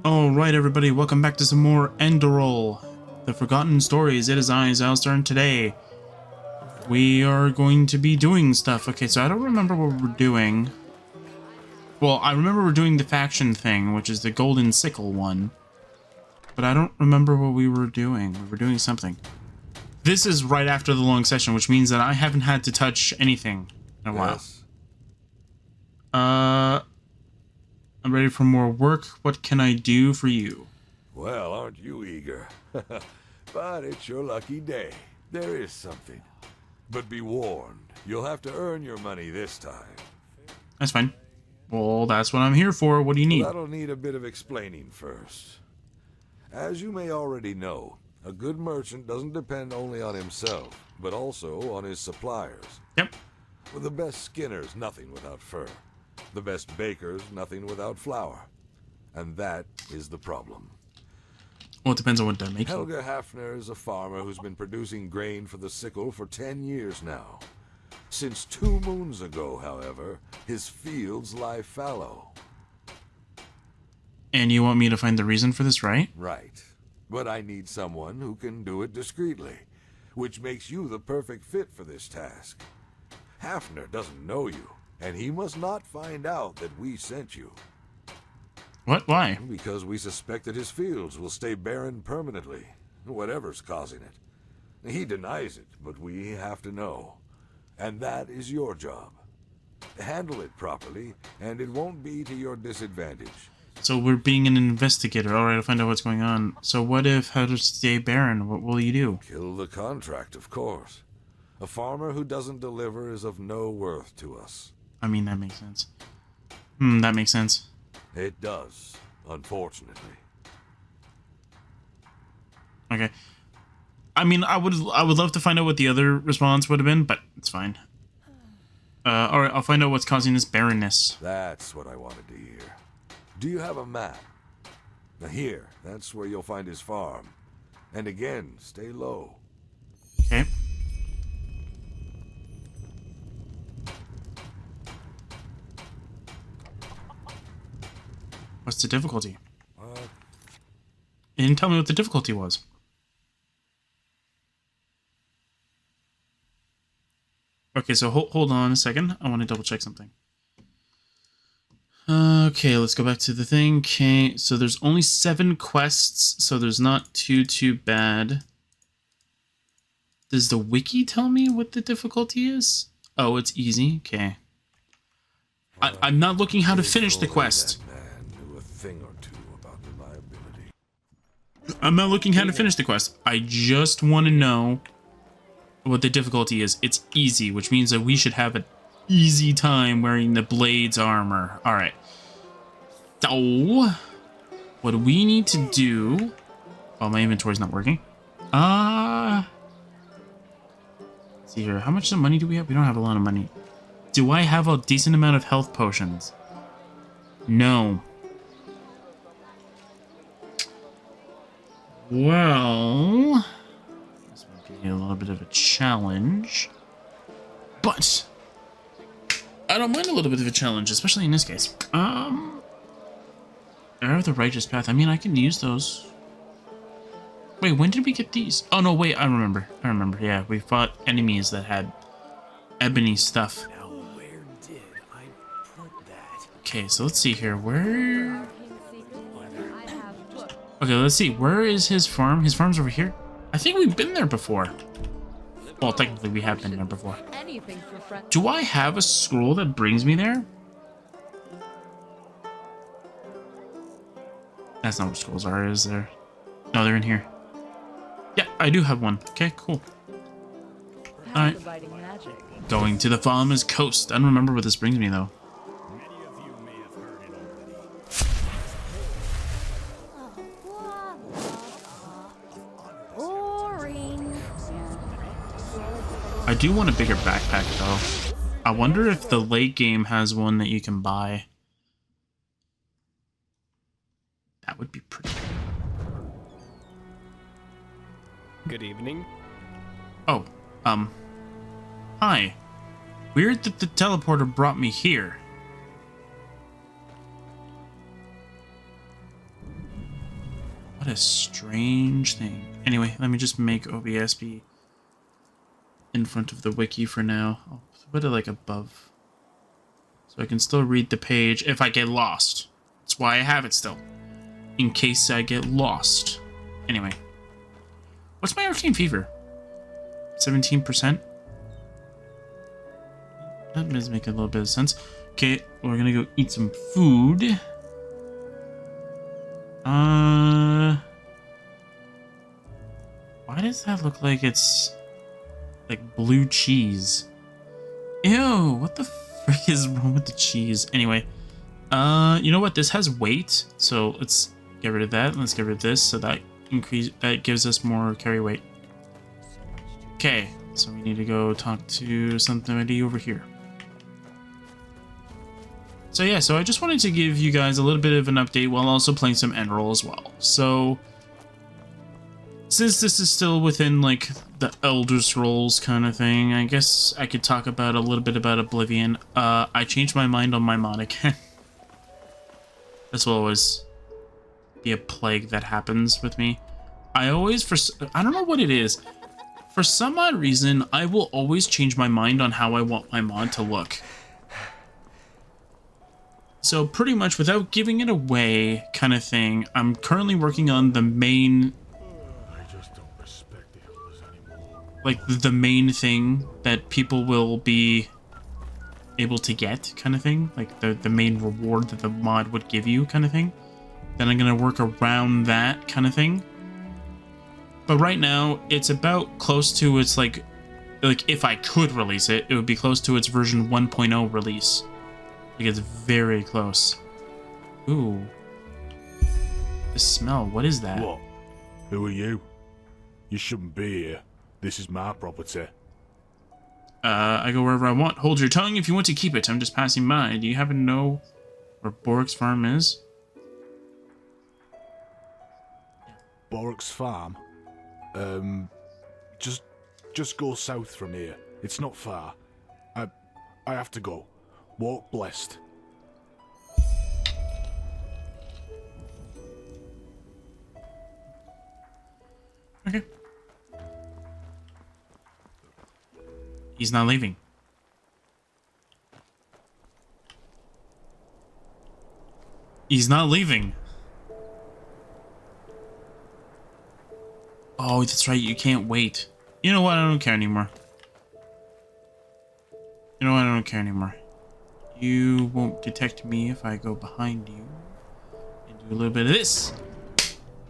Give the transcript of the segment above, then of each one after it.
Alright everybody, welcome back to some more Enderal, the Forgotten Stories. It is I, Xilestar, and today we are going to be doing stuff. Okay, so I don't remember what we're doing. Well, I remember we're doing the faction thing, which is the golden sickle one. But I don't remember what we were doing. We were doing something. This is right after the long session, which means that I haven't had to touch anything in a while. I'm ready for more work. What can I do for you? Well, aren't you eager? But it's your lucky day. There is something. But be warned, you'll have to earn your money this time. That's fine. Well, that's what I'm here for. What do you need? Well, that'll need a bit of explaining first. As you may already know, a good merchant doesn't depend only on himself, but also on his suppliers. Yep. With the best skinners, nothing without fur. The best bakers, nothing without flour. And that is the problem. Well, it depends on what they're making. Helga Hafner is a farmer who's been producing grain for the Sickle for 10 years now. Since 2 moons ago, however, his fields lie fallow. And you want me to find the reason for this, right? Right. But I need someone who can do it discreetly, which makes you the perfect fit for this task. Hafner doesn't know you, and he must not find out that we sent you. What? Why? Because we suspect that his fields will stay barren permanently, whatever's causing it. He denies it, but we have to know. And that is your job. Handle it properly, and it won't be to your disadvantage. So we're being an investigator. Alright, I'll find out what's going on. So what if how to stay barren? What will you do? Kill the contract, of course. A farmer who doesn't deliver is of no worth to us. I mean, that makes sense. That makes sense. It does, unfortunately. Okay. I mean, I would love to find out what the other response would have been, but it's fine. Alright, I'll find out what's causing this barrenness. That's what I wanted to hear. Do you have a map? Now here, that's where you'll find his farm. And again, stay low. Okay. What's the difficulty? You didn't tell me what the difficulty was. Okay, so hold on a second. I want to double check something. Okay, let's go back to the thing. Okay, so there's only 7 quests, so there's not too bad. Does the wiki tell me what the difficulty is? Oh, it's easy. Okay. I'm not looking how to finish the quest. I'm not looking how to finish the quest. I just want to know what the difficulty is. It's easy, which means that we should have an easy time wearing the Blade's armor. Alright. So, what we need to do... Oh, my inventory's not working. Let's see here. How much money do we have? We don't have a lot of money. Do I have a decent amount of health potions? No. Well, this might be a little bit of a challenge, but I don't mind a little bit of a challenge, especially in this case. Arrow of the Righteous Path. I mean, I can use those. Wait, when did we get these? Oh no, wait, I remember. Yeah, we fought enemies that had ebony stuff. Now, where did I put that? Okay, so let's see here. Where? Okay, let's see. Where is his farm? His farm's over here. I think we've been there before. Well, technically we have been there before. Do I have a scroll that brings me there? That's not what scrolls are, is there? No, they're in here. Yeah, I do have one. Okay, cool. Alright. Going to the farmer's coast. I don't remember where this brings me, though. I do want a bigger backpack, though. I wonder if the late game has one that you can buy. That would be pretty good. Good evening. Oh, hi. Weird that the teleporter brought me here. What a strange thing. Anyway, let me just make OBS be in front of the wiki for now. I'll put it like above, so I can still read the page if I get lost. That's why I have it still, in case I get lost. Anyway, what's my arcane fever? 17%? That does make a little bit of sense. Okay, we're gonna go eat some food. Why does that look like it's like blue cheese? Ew, what the frick is wrong with the cheese? Anyway, you know what? This has weight, so let's get rid of that. Let's get rid of this, so that gives us more carry weight. Okay, so we need to go talk to somebody over here. So yeah, so I just wanted to give you guys a little bit of an update while also playing some Enderal as well. So since this is still within like the Elder Scrolls kind of thing, I guess I could talk about a little bit about Oblivion. I changed my mind on my mod again. This will always be a plague that happens with me. I don't know what it is. For some odd reason, I will always change my mind on how I want my mod to look. So pretty much without giving it away kind of thing, I'm currently working on the main, like the main thing that people will be able to get kind of thing, like the main reward that the mod would give you kind of thing. Then I'm going to work around that kind of thing. But right now it's about close to its like if I could release it, it would be close to its version 1.0 release. Like it's very close. Ooh. The smell, what is that? What? Who are you? You shouldn't be here. This is my property. I go wherever I want. Hold your tongue if you want to keep it. I'm just passing by. Do you happen to know where Borik's farm is? Borik's farm? Just go south from here. It's not far. I have to go. Walk blessed. Okay. He's not leaving. He's not leaving. Oh, that's right. You can't wait. You know what? I don't care anymore. You know what? I don't care anymore. You won't detect me if I go behind you and do a little bit of this.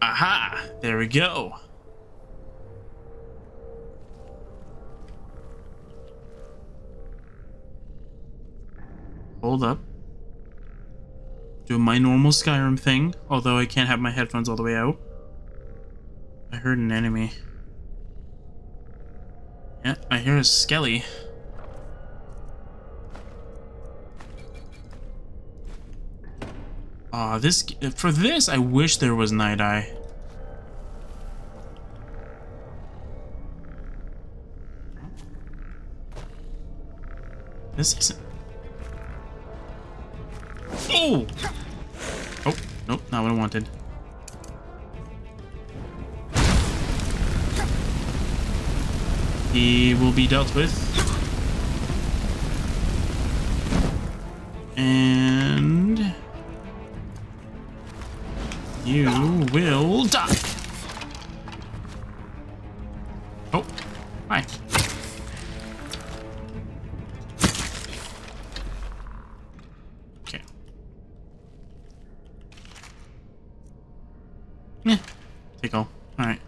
Aha! There we go. Hold up. Doing my normal Skyrim thing, although I can't have my headphones all the way out. I heard an enemy. Yeah, I hear a skelly. Aw, for this, I wish there was Night Eye. This isn't... Oh! Oh, nope, not what I wanted. He will be dealt with. And... you will die. Oh, hi. Okay. Take all. Alright.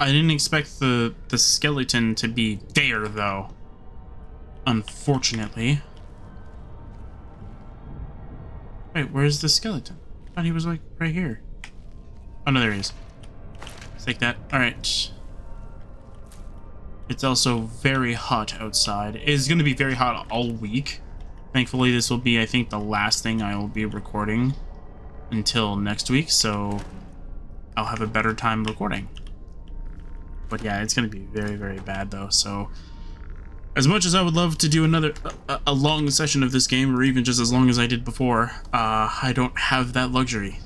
I didn't expect the skeleton to be there, though. Unfortunately. Wait, where's the skeleton? I thought he was, like, right here. Oh, no, there he is. Let's take that. Alright. It's also very hot outside. It's going to be very hot all week. Thankfully, this will be, I think, the last thing I will be recording until next week, so I'll have a better time recording. But yeah, it's going to be very, very bad, though, so... as much as I would love to do another a long session of this game, or even just as long as I did before, I don't have that luxury.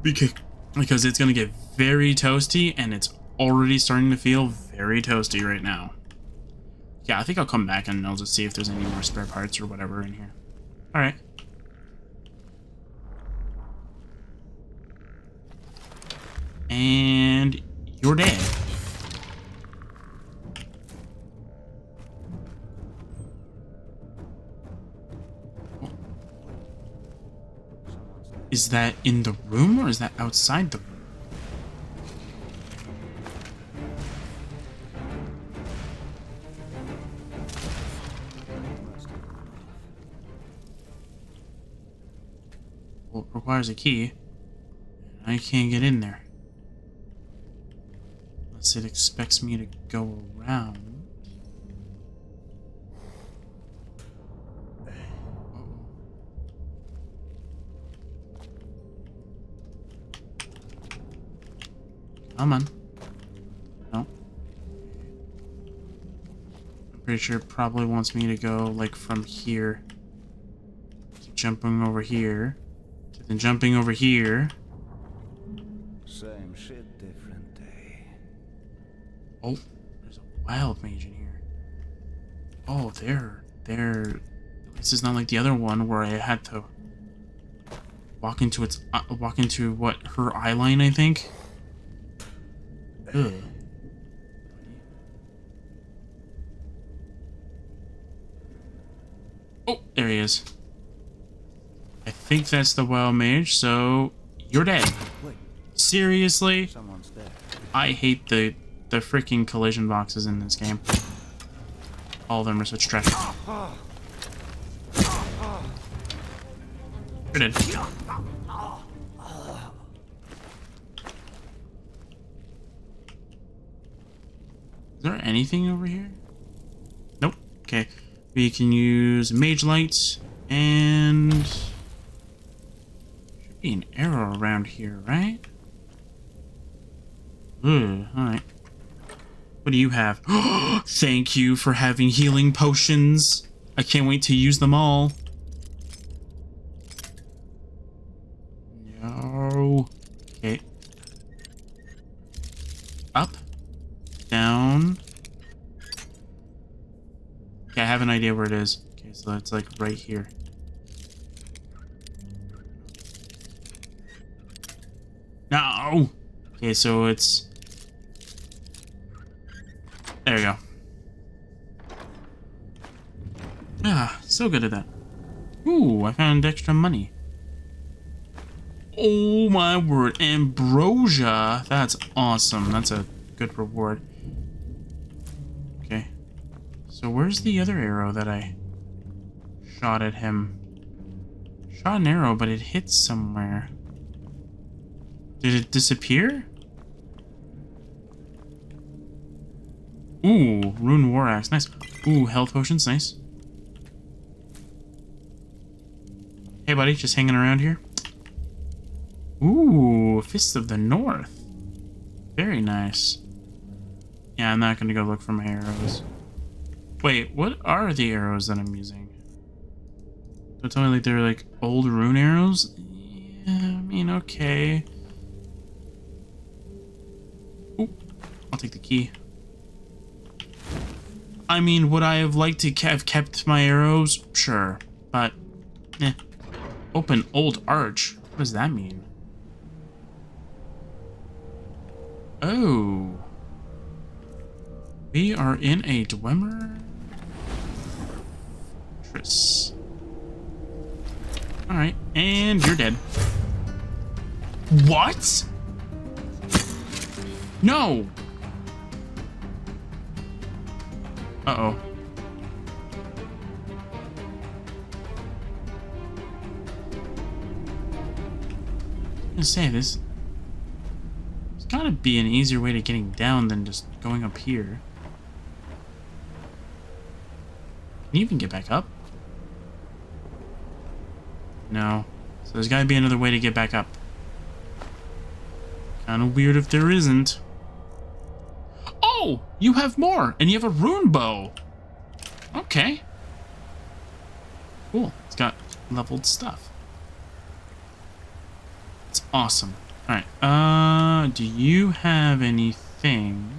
because it's going to get very toasty, and it's already starting to feel very toasty right now. Yeah, I think I'll come back and I'll just see if there's any more spare parts or whatever in here. Alright. And you're dead. Is that in the room or is that outside the room? Well, it requires a key. I can't get in there. Unless it expects me to go around. Come on. No. I'm pretty sure it probably wants me to go, like, from here. To jumping over here. To then jumping over here. Same shit, different day. Oh, there's a wild mage in here. Oh, there. This is not like the other one where I had to walk into what, her eye line, I think. Ugh. Oh, there he is. I think that's the wild mage, so you're dead. Wait, Seriously? someone's there. I hate the freaking collision boxes in this game. All of them are such trash. You're dead. Is there anything over here? Nope. Okay. We can use mage lights and should be an arrow around here, right? Ugh, alright. What do you have? Thank you for having healing potions. I can't wait to use them all. No. Okay. Up. Down. Okay, I have an idea where it is. Okay, so it's like right here. No! Okay, so it's... There you go. Ah, so good at that. Ooh, I found extra money. Oh my word, ambrosia! That's awesome. That's a good reward. Okay. So where's the other arrow that I shot at him? Shot an arrow, but it hit somewhere. Did it disappear? Ooh, rune war axe, nice. Ooh, health potions, nice. Hey buddy, just hanging around here. Ooh, Fists of the North. Very nice. Yeah, I'm not gonna go look for my arrows. Wait, what are the arrows that I'm using? Don't tell me like they're like old rune arrows? Yeah, I mean, okay. Ooh, I'll take the key. I mean, would I have liked to have kept my arrows? Sure, but eh. Open old arch. What does that mean? Oh. We are in a Dwemer. Alright, and you're dead. What? No! Uh-oh. I'm gonna say this. There's gotta be an easier way to getting down than just going up here. Can you even get back up? No. So there's gotta be another way to get back up. Kinda weird if there isn't. Oh! You have more! And you have a rune bow! Okay. Cool. It's got leveled stuff. It's awesome. Alright, do you have anything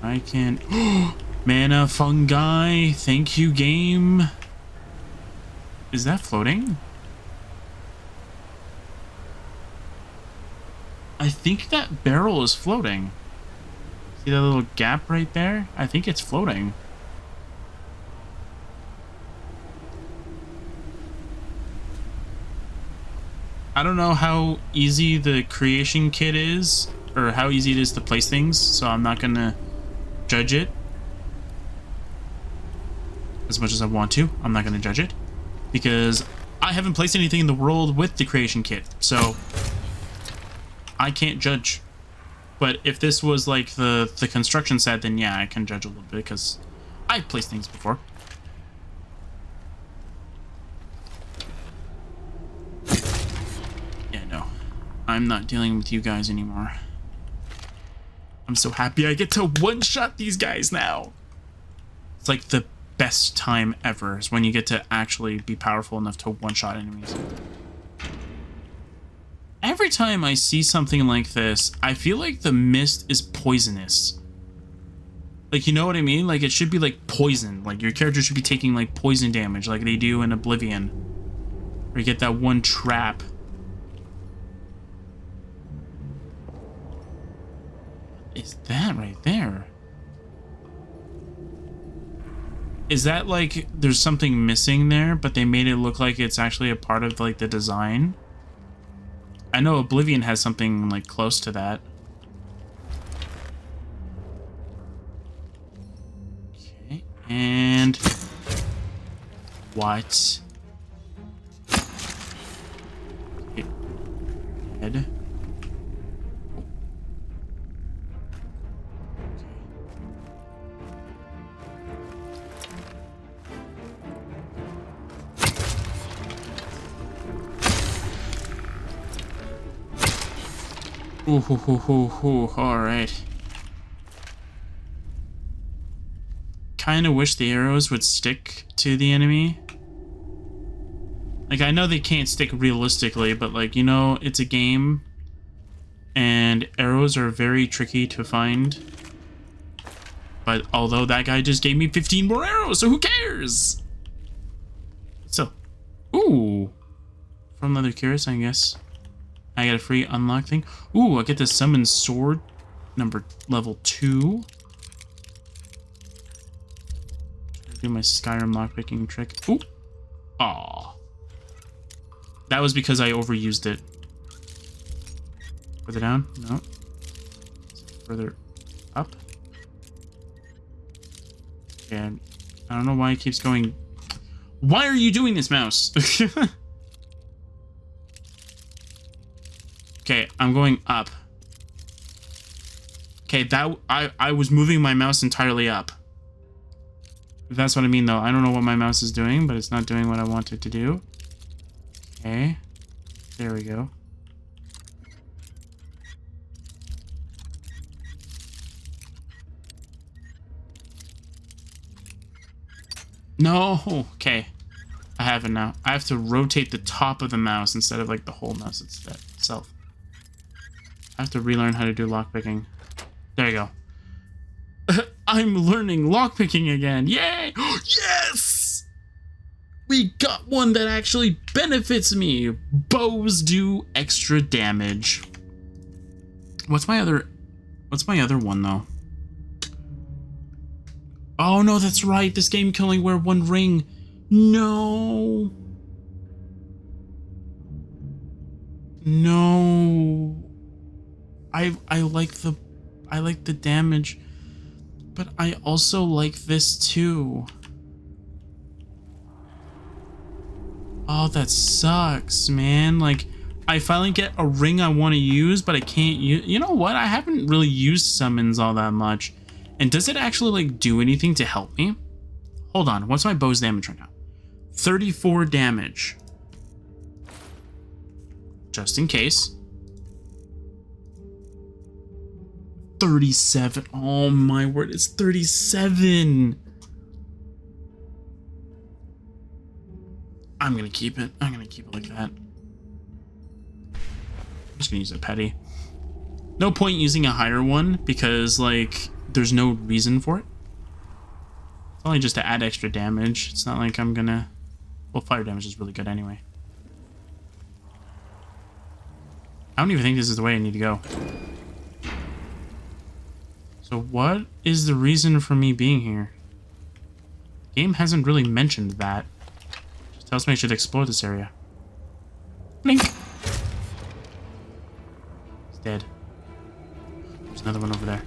I can... Mana fungi, thank you, game. Is that floating? I think that barrel is floating. See that little gap right there? I think it's floating. I don't know how easy the creation kit is, or how easy it is to place things, so I'm not gonna judge it. As much as I want to, I'm not gonna judge it. Because I haven't placed anything in the world with the creation kit, so I can't judge. But if this was like the construction set, then yeah, I can judge a little bit, because I've placed things before. I'm not dealing with you guys anymore. I'm so happy I get to one-shot these guys now. It's like the best time ever is when you get to actually be powerful enough to one-shot enemies. Every time I see something like this, I feel like the mist is poisonous. Like, you know what I mean? Like, it should be like poison. Like, your character should be taking like poison damage like they do in Oblivion. Or you get that one trap. Is that right there? Is that like there's something missing there, but they made it look like it's actually a part of like the design? I know Oblivion has something like close to that. Okay, and what? Okay. Head. Ooh, alright. Kinda wish the arrows would stick to the enemy. Like, I know they can't stick realistically, but like, you know, it's a game. And arrows are very tricky to find. But although that guy just gave me 15 more arrows, so who cares? So, ooh. From Leather Curious, I guess. I get a free unlock thing. Ooh, I get the summon sword level 2. Do my Skyrim lockpicking trick. Ooh. Aw. That was because I overused it. Further down? No. Further up. Yeah. I don't know why it keeps going. Why are you doing this, mouse? Okay, I'm going up. Okay, that I was moving my mouse entirely up. If that's what I mean, though. I don't know what my mouse is doing, but it's not doing what I want it to do. Okay. There we go. No! Okay. I have it now. I have to rotate the top of the mouse instead of like the whole mouse itself. I have to relearn how to do lockpicking. There you go. I'm learning lockpicking again. Yay! Yes! We got one that actually benefits me. Bows do extra damage. What's my other one though? Oh no, that's right. This game can only wear one ring. No. No. I like the damage, but I also like this too. Oh, that sucks, man. Like, I finally get a ring I want to use, but I can't use. You know what? I haven't really used summons all that much. And does it actually like do anything to help me? Hold on. What's my bow's damage right now? 34 damage. Just in case. 37. Oh my word, it's 37. I'm gonna keep it. I'm gonna keep it like that. I'm just gonna use a petty. No point using a higher one because, like, there's no reason for it. It's only just to add extra damage. It's not like I'm gonna... Well, fire damage is really good anyway. I don't even think this is the way I need to go. So what is the reason for me being here? The game hasn't really mentioned that. It just tells me I should explore this area. Blink! He's dead. There's another one over there.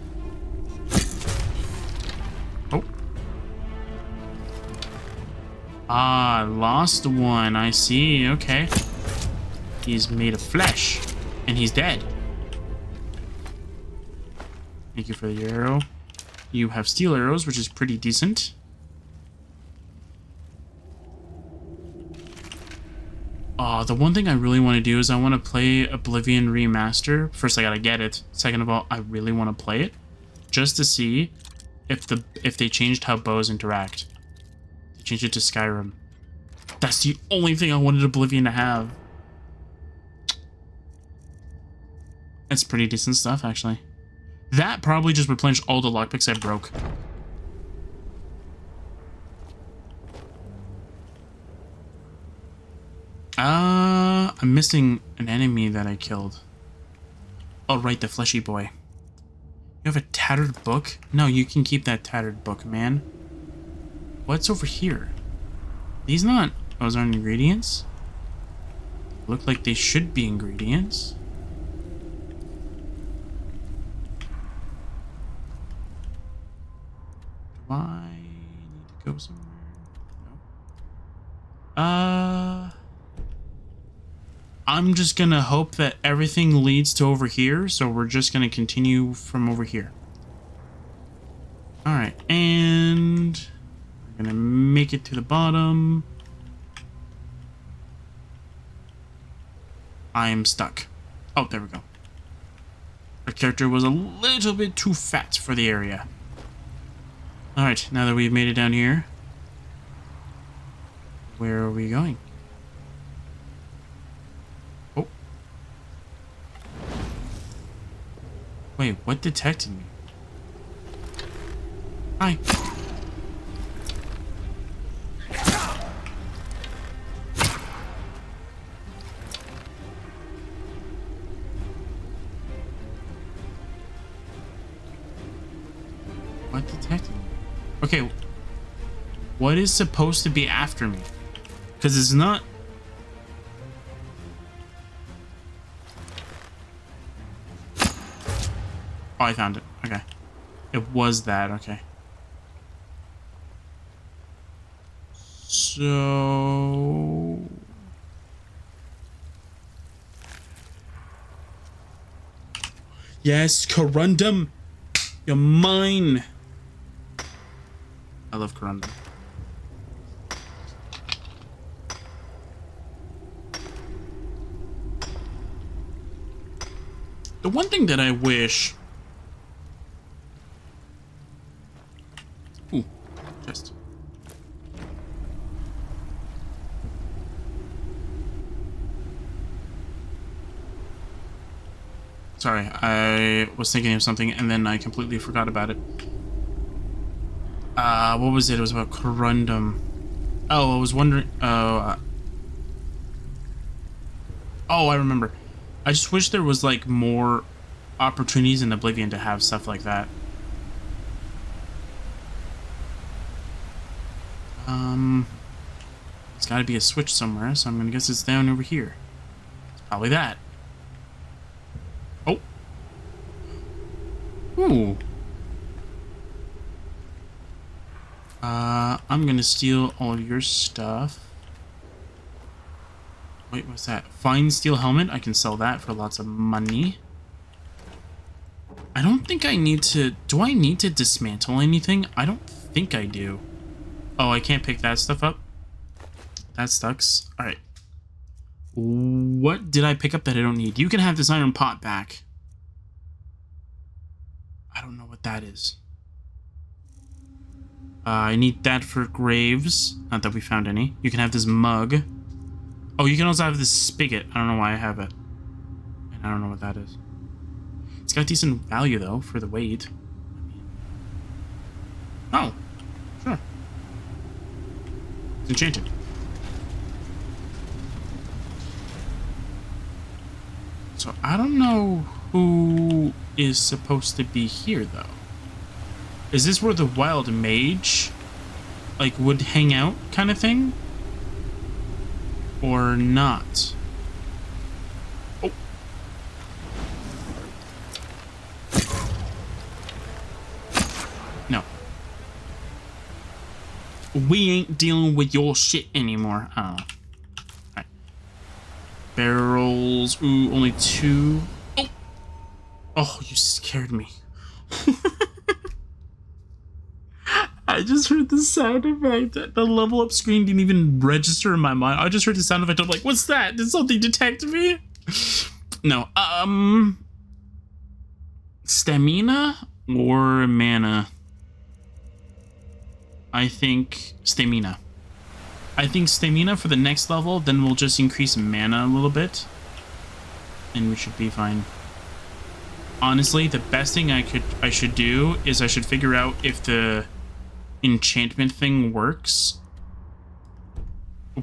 Oh. Ah, lost one. I see. Okay. He's made of flesh. And he's dead. Thank you for the arrow. You have steel arrows, which is pretty decent. The one thing I really want to do is I want to play Oblivion Remaster. First, I gotta get it. Second of all, I really want to play it just to see if they changed how bows interact. They changed it to Skyrim. That's the only thing I wanted Oblivion to have. It's pretty decent stuff, actually. That probably just replenished all the lockpicks I broke. I'm missing an enemy that I killed. Oh, right, the fleshy boy. You have a tattered book? No, you can keep that tattered book, man. What's over here? These not... Those aren't ingredients? Look like they should be ingredients. Do I need to go somewhere? No. I'm just gonna hope that everything leads to over here, so we're just gonna continue from over here. Alright, and we're gonna make it to the bottom. I am stuck. Oh, there we go. Our character was a little bit too fat for the area. Alright, now that we've made it down here, where are we going? Oh. Wait, what detected me? Hi. What detected me? Okay, what is supposed to be after me? Because it's not... Oh, I found it. Okay. It was that. Okay. So... Yes, Corundum! You're mine! I love Corundum. The one thing that I wish... Ooh, chest. Sorry, I was thinking of something and then I completely forgot about it. What was it? It was about Corundum. Oh, I was wondering... Oh, I remember. I just wish there was, like, more opportunities in Oblivion to have stuff like that. It's gotta be a switch somewhere, so I'm gonna guess it's down over here. It's probably that. Oh. Ooh. I'm gonna steal all of your stuff. Wait, what's that? Fine steel helmet. I can sell that for lots of money. I don't think I need to... Do I need to dismantle anything? I don't think I do. Oh, I can't pick that stuff up? That sucks. Alright. What did I pick up that I don't need? You can have this iron pot back. I don't know what that is. I need that for graves. Not that we found any. You can have this mug. Oh, you can also have this spigot. I don't know why I have it. And I don't know what that is. It's got decent value, though, for the weight. Oh, sure. It's enchanted. So I don't know who is supposed to be here, though. Is this where the wild mage, like, would hang out kind of thing? Or not? Oh. No. We ain't dealing with your shit anymore. I don't know. Alright. Barrels. Ooh, only 2. Oh! Oh, you scared me. I just heard the sound effect. The level up screen didn't even register in my mind. I just heard the sound effect. I'm like, what's that? Did something detect me? No. Stamina or mana? I think stamina. I think stamina for the next level, then we'll just increase mana a little bit. And we should be fine. Honestly, the best thing I should do is I should figure out if the enchantment thing works,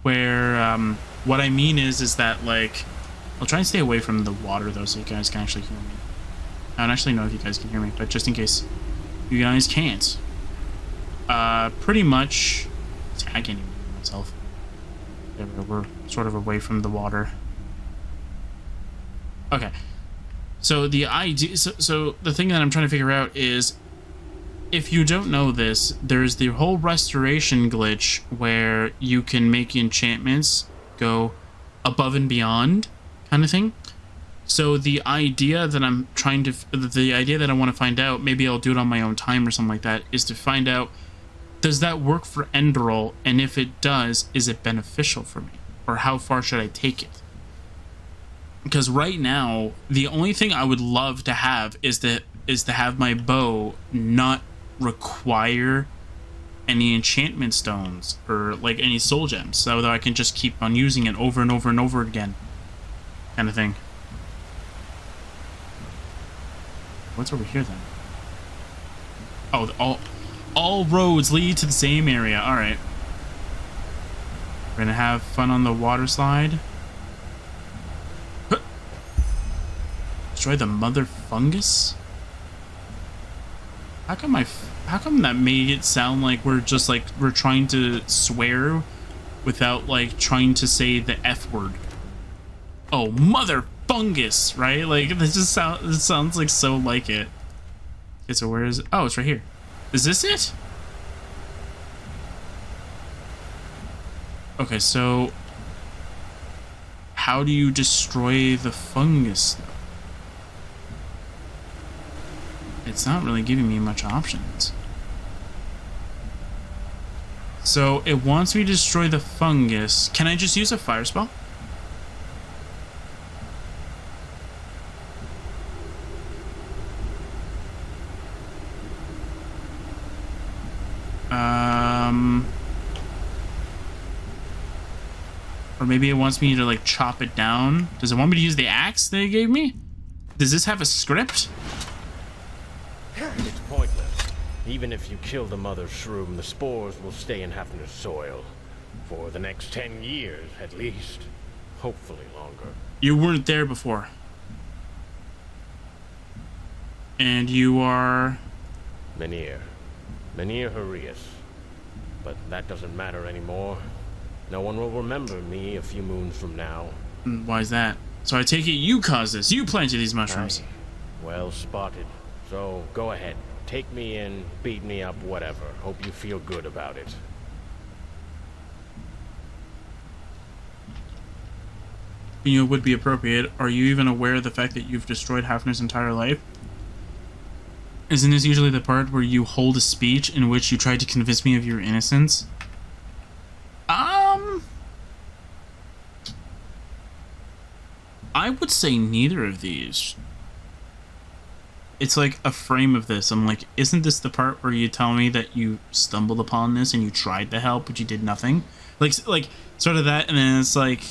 where what I mean is that, like, I'll try and stay away from the water though, so you guys can actually hear me. I don't actually know if you guys can hear me, but just in case you guys can't, pretty much, see, I can't even hear myself. We're sort of away from the water. Okay, so the idea, so the thing that I'm trying to figure out is, if you don't know this, there's the whole restoration glitch where you can make enchantments go above and beyond kind of thing. So the idea that the idea that I want to find out, maybe I'll do it on my own time or something like that, is to find out, does that work for Enderal? And if it does, is it beneficial for me? Or how far should I take it? Because right now, the only thing I would love to have is to have my bow not require any enchantment stones or like any soul gems, so that I can just keep on using it over and over and over again, kind of thing. What's over here then? Oh, all roads lead to the same area. All right, we're gonna have fun on the water slide. Destroy the mother fungus. How come that made it sound like we're just like we're trying to swear without like trying to say the F word? Oh, mother fungus, right? Like this just it sounds like so like it. Okay, so where is it? Oh, it's right here. Is this it? Okay, so how do you destroy the fungus though? It's not really giving me much options. So it wants me to destroy the fungus. Can I just use a fire spell? Or maybe it wants me to like chop it down. Does it want me to use the axe they gave me? Does this have a script? It's pointless. Even if you kill the mother shroom, the spores will stay in Hafner's soil. For the next 10 years, at least. Hopefully longer. You weren't there before. And you are... Menhir Harius. But that doesn't matter anymore. No one will remember me a few moons from now. Why is that? So I take it you caused this. You planted these mushrooms. Well spotted. So go ahead. Take me in, beat me up, whatever. Hope you feel good about it. You know, would be appropriate. Are you even aware of the fact that you've destroyed Hafner's entire life? Isn't this usually the part where you hold a speech in which you try to convince me of your innocence? I would say neither of these. It's like a frame of this. I'm like, isn't this the part where you tell me that you stumbled upon this and you tried to help, but you did nothing? Like sort of that, and then it's like,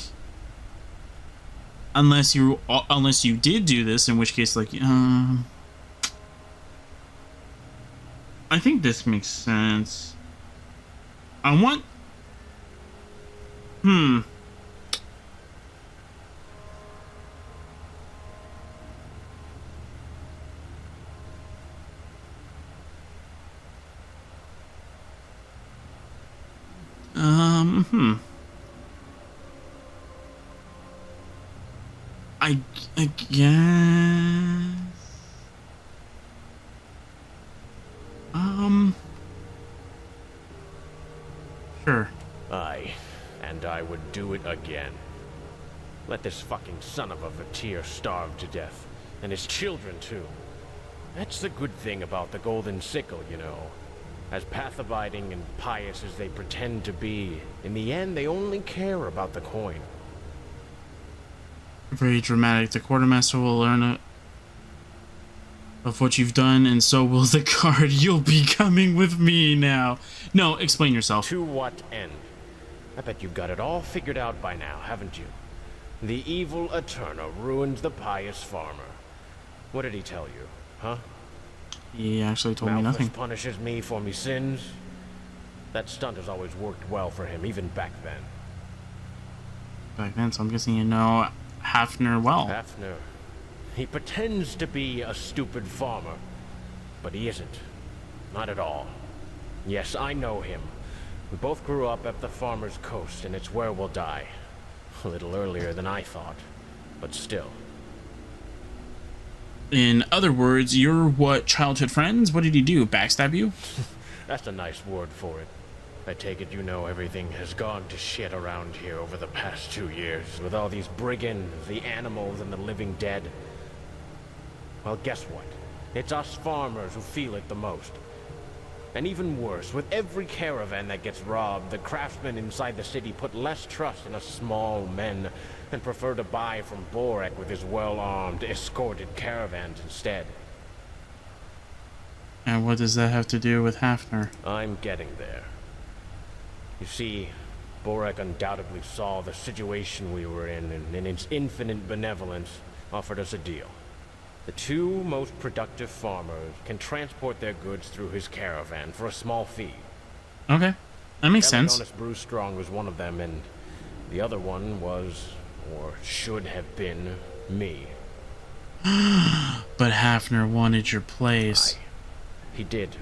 unless you did do this, in which case, like, I think this makes sense. I want... I guess... Sure. Aye, and I would do it again. Let this fucking son of a Vatir starve to death. And his children, too. That's the good thing about the Golden Sickle, you know. As path-abiding and pious as they pretend to be, in the end they only care about the coin. Very dramatic. The quartermaster will learn of what you've done, and so will the guard. You'll be coming with me now. No, explain yourself. To what end? I bet you've got it all figured out by now, haven't you? The evil Eterna ruined the pious farmer. What did he tell you, huh? He actually told me Malthus nothing. punishes me for me sins? That stunt has always worked well for him, even back then. Back then, so I'm guessing you know Hafner well. Hafner. He pretends to be a stupid farmer, but he isn't. Not at all. Yes, I know him. We both grew up at the Farmer's Coast, and it's where we'll die. A little earlier than I thought, but still. In other words, you're what, childhood friends? What did he do? Backstab you? That's a nice word for it. I take it you know everything has gone to shit around here over the past 2 years, with all these brigands, the animals, and the living dead. Well, guess what? It's us farmers who feel it the most. And even worse, with every caravan that gets robbed, the craftsmen inside the city put less trust in us small men and prefer to buy from Borek with his well-armed, escorted caravans instead. And what does that have to do with Hafner? I'm getting there. You see, Borek undoubtedly saw the situation we were in, and in its infinite benevolence, offered us a deal. The two most productive farmers can transport their goods through his caravan for a small fee. Okay, that makes sense. Honest Brewstrong was one of them, and the other one was, or should have been, me. But Hafner wanted your place. Aye, he did.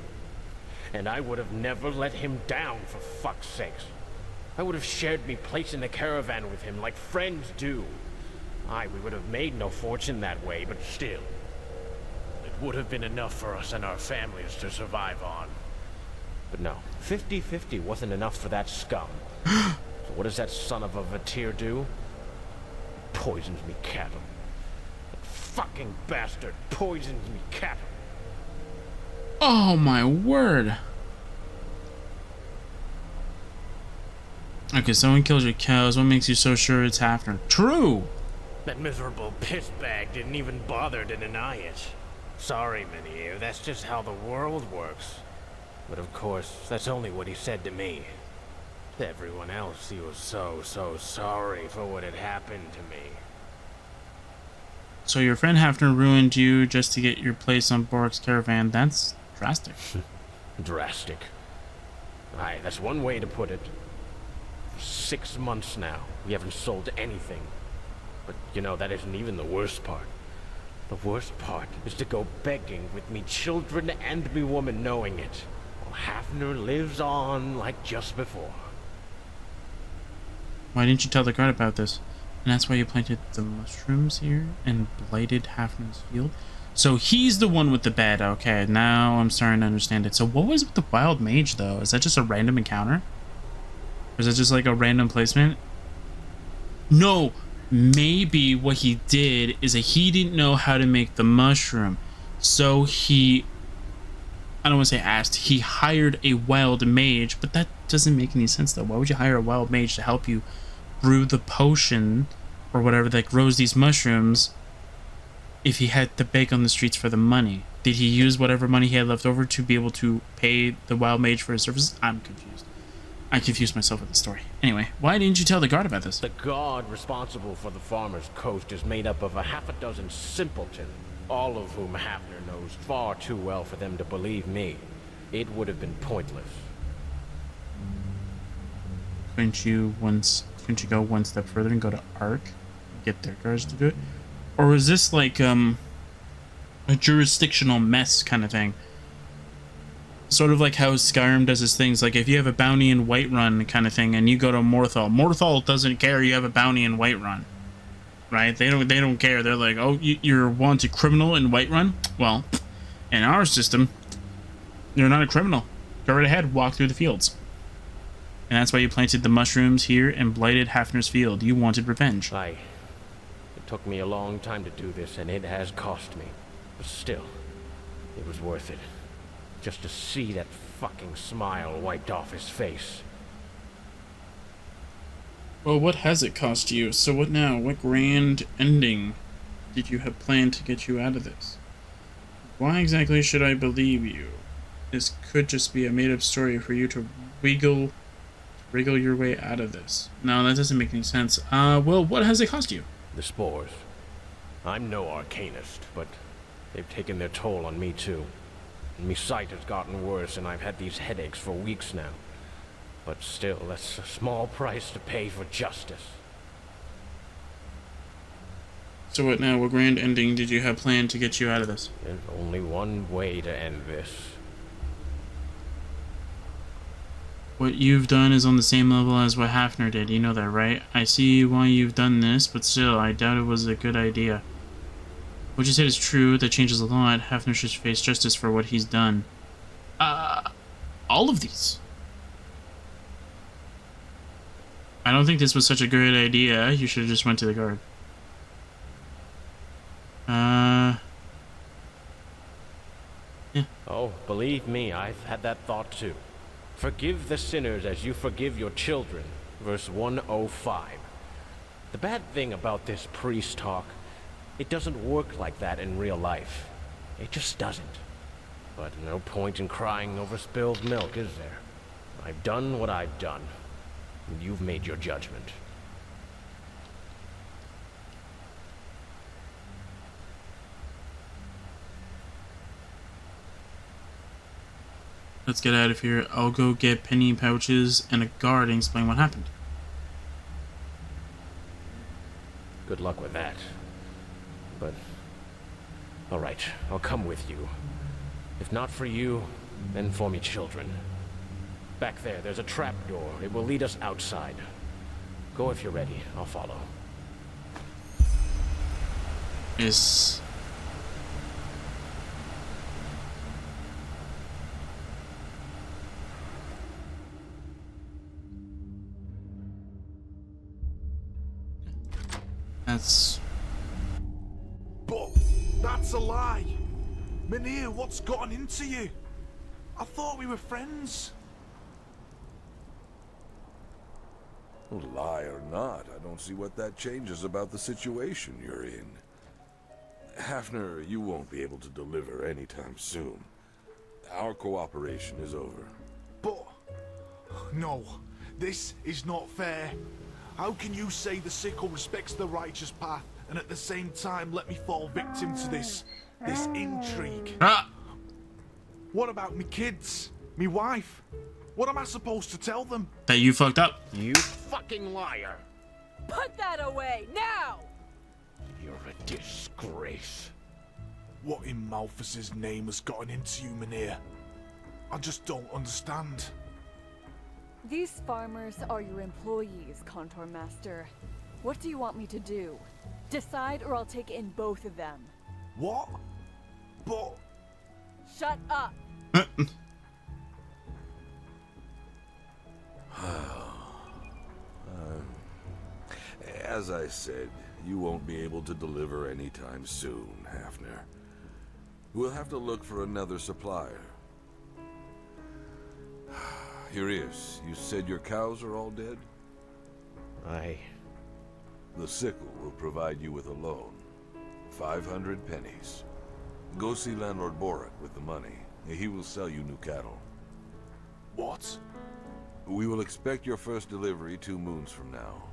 And I would have never let him down, for fuck's sakes. I would have shared me place in the caravan with him like friends do. Aye, we would have made no fortune that way, but still. It would have been enough for us and our families to survive on. But no, 50-50 wasn't enough for that scum. So what does that son of a Vatir do? Poisons me cattle. That fucking bastard poisons me cattle. Oh my word. Okay, someone kills your cows. What makes you so sure it's Hafner? True! That miserable pissbag didn't even bother to deny it. Sorry, Menhir, that's just how the world works. But of course, that's only what he said to me. To everyone else, he was so sorry for what had happened to me. So your friend Hafner ruined you just to get your place on Borek's caravan. That's drastic. Drastic. Aye, that's one way to put it. For 6 months now, we haven't sold anything. But, you know, that isn't even the worst part. The worst part is to go begging with me children and me woman knowing it, while Hafner lives on like just before. Why didn't you tell the guard about this? And that's why you planted the mushrooms here and blighted Hafner's field? So he's the one with the bed. Okay, now I'm starting to understand it. So what was with the wild mage, though? Is that just a random encounter? Or is it just like a random placement? No! Maybe what he did is that he didn't know how to make the mushroom. So he... I don't want to say asked. He hired a wild mage. But that doesn't make any sense, though. Why would you hire a wild mage to help you brew the potion or whatever that grows these mushrooms if he had to beg on the streets for the money? Did he use whatever money he had left over to be able to pay the wild mage for his services? I'm confused. I confused myself with the story. Anyway, why didn't you tell the guard about this? The guard responsible for the farmer's coast is made up of a half a dozen simpletons, all of whom Hafner knows far too well for them to believe me. It would have been pointless. Couldn't you go one step further and go to Ark? Get their guards to do it? Or is this like a jurisdictional mess kind of thing? Sort of like how Skyrim does its things. Like if you have a bounty in Whiterun kind of thing and you go to Morthal. Morthal doesn't care you have a bounty in Whiterun. Right? They don't care. They're like, oh, you're a wanted criminal in Whiterun? Well, in our system, you're not a criminal. Go right ahead, walk through the fields. And that's why you planted the mushrooms here and blighted Hafner's field. You wanted revenge. It took me a long time to do this, and it has cost me. But still, it was worth it. Just to see that fucking smile wiped off his face. Well, what has it cost you? So what now? What grand ending did you have planned to get you out of this? Why exactly should I believe you? This could just be a made-up story for you to wriggle your way out of this. No, that doesn't make any sense. Well, what has it cost you? The spores. I'm no arcanist, but they've taken their toll on me too. And my sight has gotten worse, and I've had these headaches for weeks now. But still, that's a small price to pay for justice. So what now? What grand ending did you have planned to get you out of this? There's only one way to end this. What you've done is on the same level as what Hafner did. You know that, right? I see why you've done this, but still, I doubt it was a good idea. What you said is true. That changes a lot. Hafner should face justice for what he's done. All of these. I don't think this was such a good idea. You should have just went to the guard. Yeah. Oh, believe me, I've had that thought too. Forgive the sinners as you forgive your children. Verse 105. The bad thing about this priest talk, it doesn't work like that in real life. It just doesn't. But no point in crying over spilled milk, is there? I've done what I've done. And you've made your judgment. Let's get out of here. I'll go get penny pouches and a guard and explain what happened. Good luck with that. But... alright, I'll come with you. If not for you, then for me children. Back there's a trap door. It will lead us outside. Go if you're ready. I'll follow. Is... But that's a lie. Mynheer, what's gotten into you? I thought we were friends. Lie or not, I don't see what that changes about the situation you're in. Hafner, you won't be able to deliver anytime soon. Our cooperation is over. But... no, this is not fair. How can you say the Sickle respects the righteous path and at the same time let me fall victim to this intrigue? What about me kids? Me wife? What am I supposed to tell them? That you fucked up. You fucking liar! Put that away, now! You're a disgrace. What in Malthus's name has gotten into you, Mynheer? I just don't understand. These farmers are your employees, Contour Master. What do you want me to do? Decide or I'll take in both of them. What? But... Shut up! As I said, you won't be able to deliver anytime soon, Hafner. We'll have to look for another supplier. Here he is. You said your cows are all dead? The Sickle will provide you with a loan. 500 pennies. Go see Landlord Borak with the money. He will sell you new cattle. what? We will expect your first delivery 2 moons from now.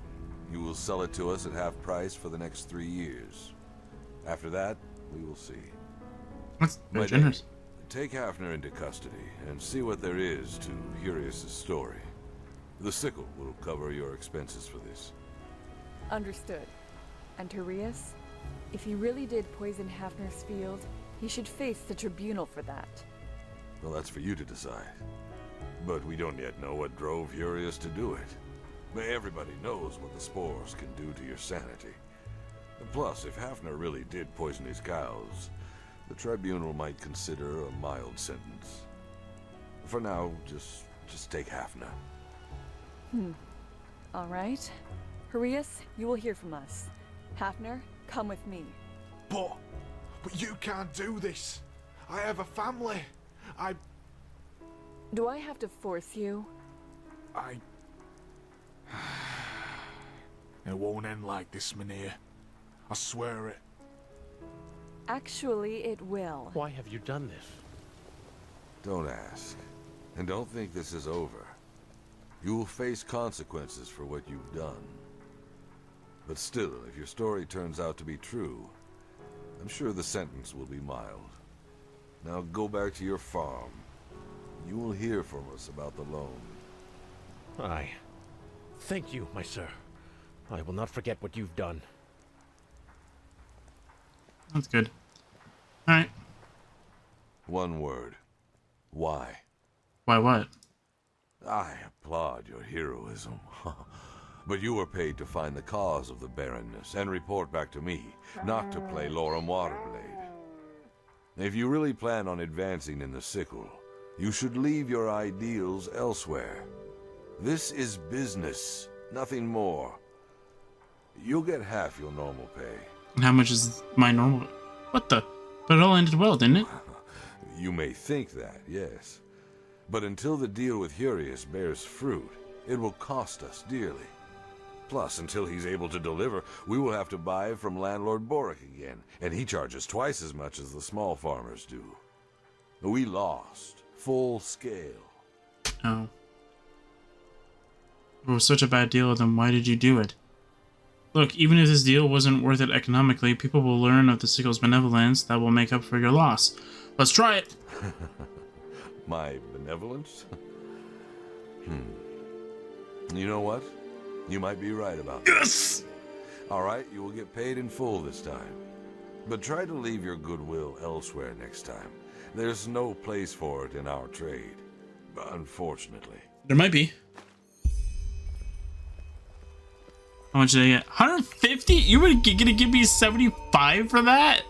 You will sell it to us at half price for the next 3 years. After that, we will see. That's very My generous. dame, take Hafner into custody and see what there is to Hurius' story. The Sickle will cover your expenses for this. Understood. And Terius? If he really did poison Hafner's field, he should face the tribunal for that. Well, that's for you to decide. But we don't yet know what drove Hurius to do it. But everybody knows what the spores can do to your sanity. Plus, if Hafner really did poison his cows, the tribunal might consider a mild sentence. For now, just take Hafner. All right. Hurius, you will hear from us. Hafner, come with me. But you can't do this. I have a family. Do I have to force you? It won't end like this, Mynheer. I swear it. Actually, it will. Why have you done this? Don't ask. And don't think this is over. You will face consequences for what you've done. But still, if your story turns out to be true, I'm sure the sentence will be mild. Now go back to your farm. You will hear from us about the loan. Aye. Thank you, my sir. I will not forget what you've done. That's good. Alright. One word. Why? Why what? I applaud your heroism. But you were paid to find the cause of the barrenness and report back to me, not to play Lorem Waterblade. If you really plan on advancing in the Sickle, you should leave your ideals elsewhere. This is business, nothing more. You'll get half your normal pay. And how much is my normal? What the? But it all ended well, didn't it? You may think that, yes. But until the deal with Hurius bears fruit, it will cost us dearly. Plus, until he's able to deliver, we will have to buy from landlord Boric again, and he charges twice as much as the small farmers do. We lost, full scale. Oh. If it was such a bad deal, then why did you do it? Look, even if this deal wasn't worth it economically, people will learn of the Sickle's benevolence that will make up for your loss. Let's try it! My benevolence? You know what? You might be right about that. Yes! Alright, you will get paid in full this time. But try to leave your goodwill elsewhere next time. There's no place for it in our trade. Unfortunately. There might be. How much did I get? 150? You were gonna give me 75 for that?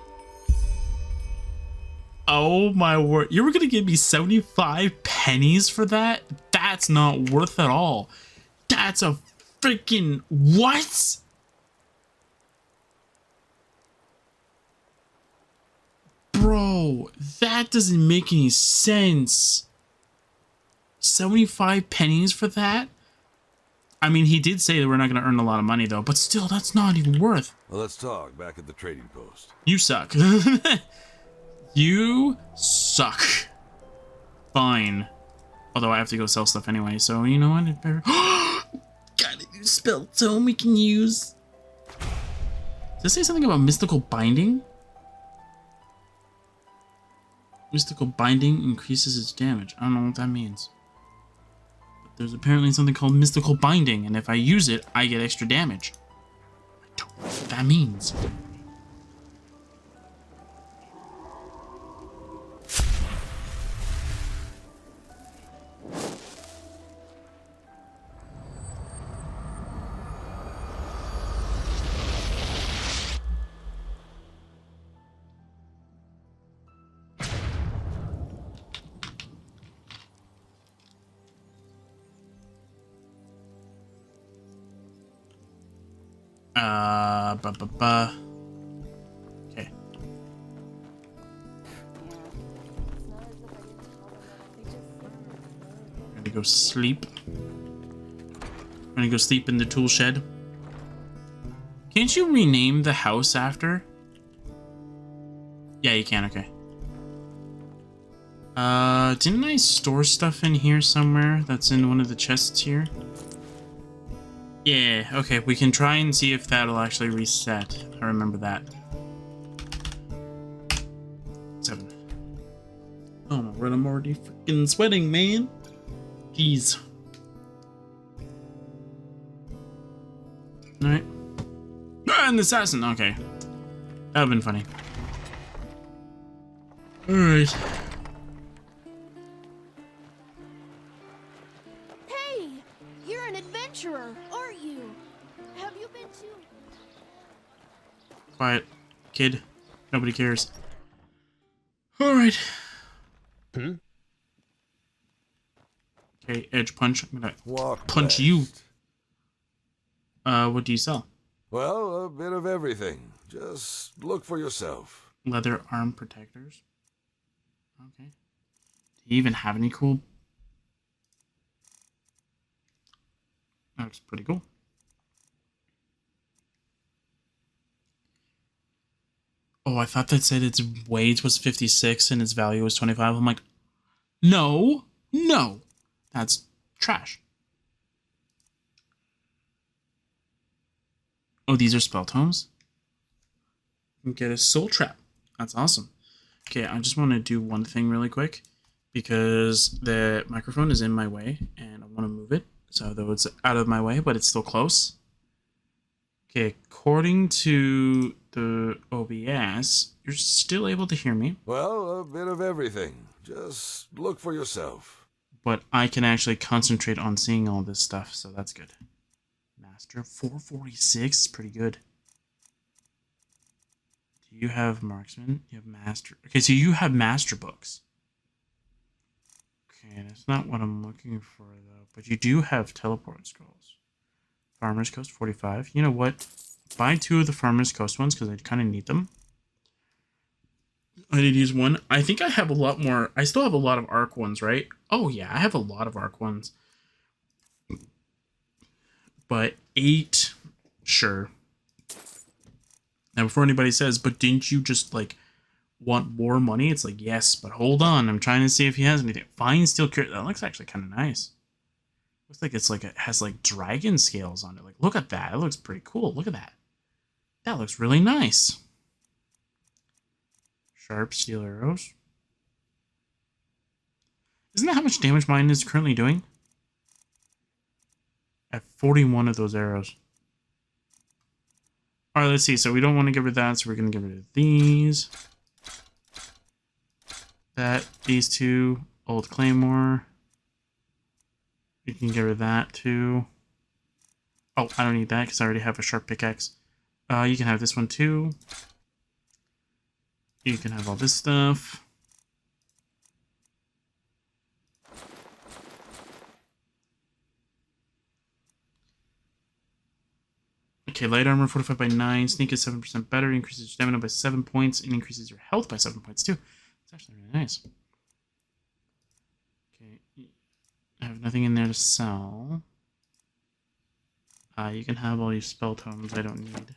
Oh my word. You were gonna give me 75 pennies for that? That's not worth it all. That's a freaking what? Bro, that doesn't make any sense. 75 pennies for that? I mean, he did say that we're not going to earn a lot of money, though, but still, that's not even worth. Well, let's talk back at the trading post. You suck. You suck. Fine. Although I have to go sell stuff anyway, so you know what? Got a new spell tome we can use. Does it say something about mystical binding? Mystical binding increases its damage. I don't know what that means. But there's apparently something called mystical binding, and if I use it, I get extra damage. I don't know what that means. Okay. I'm gonna go sleep. I'm gonna go sleep in the tool shed. Can't you rename the house after? Yeah, you can, okay. Didn't I store stuff in here somewhere that's in one of the chests here? Yeah, okay, we can try and see if that'll actually reset. I remember that. 7. Oh my word, I'm already freaking sweating, man. Jeez. Alright. Ah, an assassin, okay. That would've been funny. Alright. Hey! You're an adventurer, aren't you? Have you been to... Quiet, kid. Nobody cares. Alright. Okay, edge punch. I'm gonna Walk punch west. you. What do you sell? Well, a bit of everything. Just look for yourself. Leather arm protectors. Okay. Do you even have any cool? That looks pretty cool. Oh, I thought that said its weight was 56 and its value was 25. I'm like, no, that's trash. Oh, these are spell tomes? Get a soul trap. That's awesome. Okay, I just want to do one thing really quick because the microphone is in my way and I want to move it. So though it's out of my way, but it's still close. Okay, according to the OBS, you're still able to hear me. Well, a bit of everything. Just look for yourself. But I can actually concentrate on seeing all this stuff, so that's good. Master 446 is pretty good. Do you have marksman? You have master. Okay, so you have master books. Okay, that's not what I'm looking for though. But you do have teleport scrolls. Farmer's Coast 45. You know what? Buy 2 of the Farmer's Coast ones because I kind of need them. I did use 1. I think I have a lot more. I still have a lot of Arc ones, right? Oh yeah, I have a lot of Arc ones. But 8, sure. Now before anybody says, but didn't you just like want more money? It's like, yes, but hold on. I'm trying to see if he has anything. Fine steel cure. That looks actually kind of nice. Looks like it's like it has like dragon scales on it. Like, look at that. It looks pretty cool. Look at that. That looks really nice. Sharp steel arrows. Isn't that how much damage mine is currently doing? I have 41 of those arrows. Alright, let's see. So we don't want to get rid of that, so we're going to get rid of these. That, these 2. Old Claymore. You can get rid of that too. Oh, I don't need that because I already have a sharp pickaxe. You can have this one too. You can have all this stuff. Okay, light armor 45 by 9. Sneak is 7% better. Increases your stamina by 7 points and increases your health by 7 points too. It's actually really nice. Okay, I have nothing in there to sell. You can have all these spell tomes I don't need.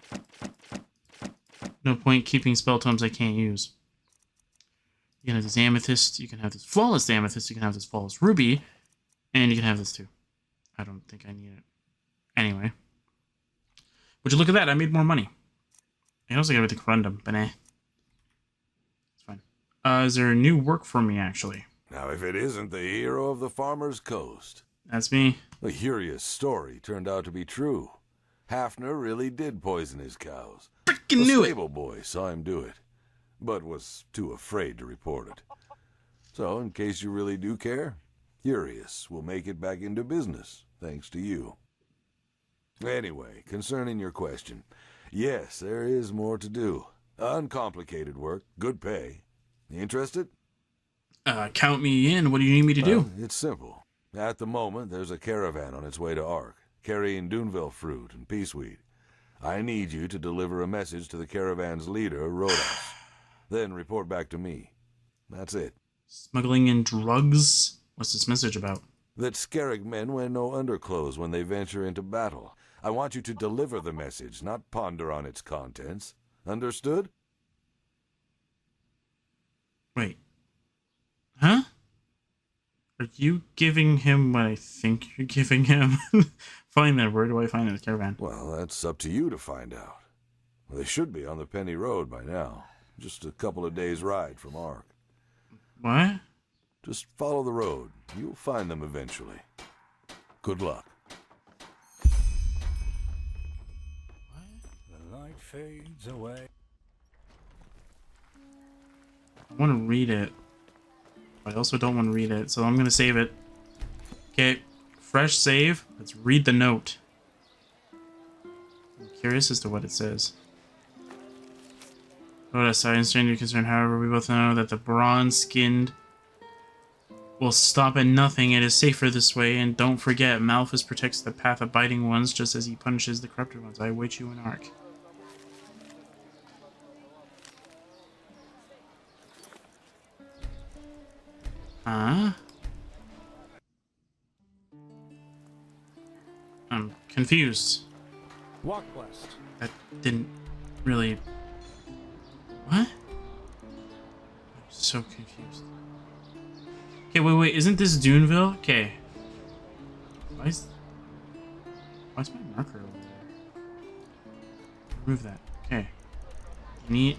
No point keeping spell tomes I can't use. You can have this amethyst, you can have this flawless amethyst, you can have this flawless ruby, and you can have this too. I don't think I need it. Anyway. Would you look at that? I made more money. I also got everything random, but eh. It's fine. Is there a new work for me, actually? Now, if it isn't the hero of the Farmer's Coast. That's me. The curious story turned out to be true. Hafner really did poison his cows. Freaking knew The it! stable boy saw him do it, but was too afraid to report it. So, in case you really do care, Curious will make it back into business, thanks to you. Anyway, concerning your question, yes, there is more to do. Uncomplicated work, good pay. Interested? Count me in. What do you need me to do? It's simple. At the moment, there's a caravan on its way to Ark, carrying Duneville fruit and peaceweed. I need you to deliver a message to the caravan's leader, Rodas. Then report back to me. That's it. Smuggling in drugs? What's this message about? That Skerrig men wear no underclothes when they venture into battle. I want you to deliver the message, not ponder on its contents. Understood? Wait. Huh? Are you giving him what I think you're giving him? Fine then, where do I find this caravan? Well, that's up to you to find out. They should be on the Penny Road by now. Just a couple of days' ride from Ark. What? Just follow the road. You'll find them eventually. Good luck. The light fades away. I want to read it. I also don't want to read it, so I'm going to save it. Okay, fresh save. Let's read the note. I'm curious as to what it says. Notice, I understand your concern. However, we both know that the bronze-skinned will stop at nothing. It is safer this way, and don't forget, Malthus protects the path-abiding ones just as he punishes the corrupted ones. I await you in Ark. I'm confused. Walk west. That didn't really... What? I'm so confused. Okay, wait, isn't this Duneville? Okay. Why's my marker over there? Remove that. Okay.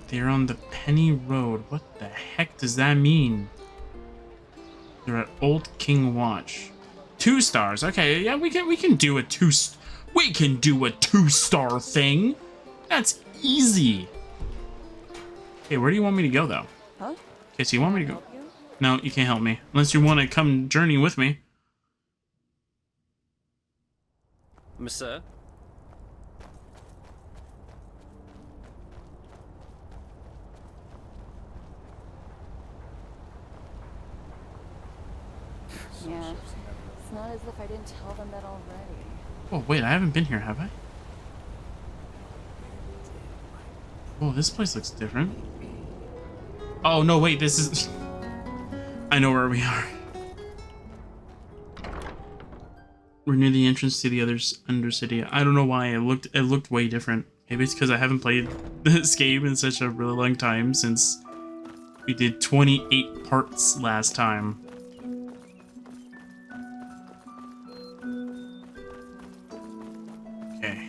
They're on the Penny Road. What the heck does that mean? They're at Old King Watch. 2 stars. Okay, yeah, we can do a two-star thing. That's easy. Okay, where do you want me to go though? Huh? Okay, so you want me to go? Help you? No, you can't help me unless you want to come journey with me. Monsieur? Yeah. It's not as if I didn't tell them that already. Oh wait, I haven't been here, have I? Oh, this place looks different. Oh no, wait, this is... I know where we are. We're near the entrance to the Undercity. I don't know why it looked way different. Maybe it's because I haven't played this game in such a really long time since we did 28 parts last time. Okay.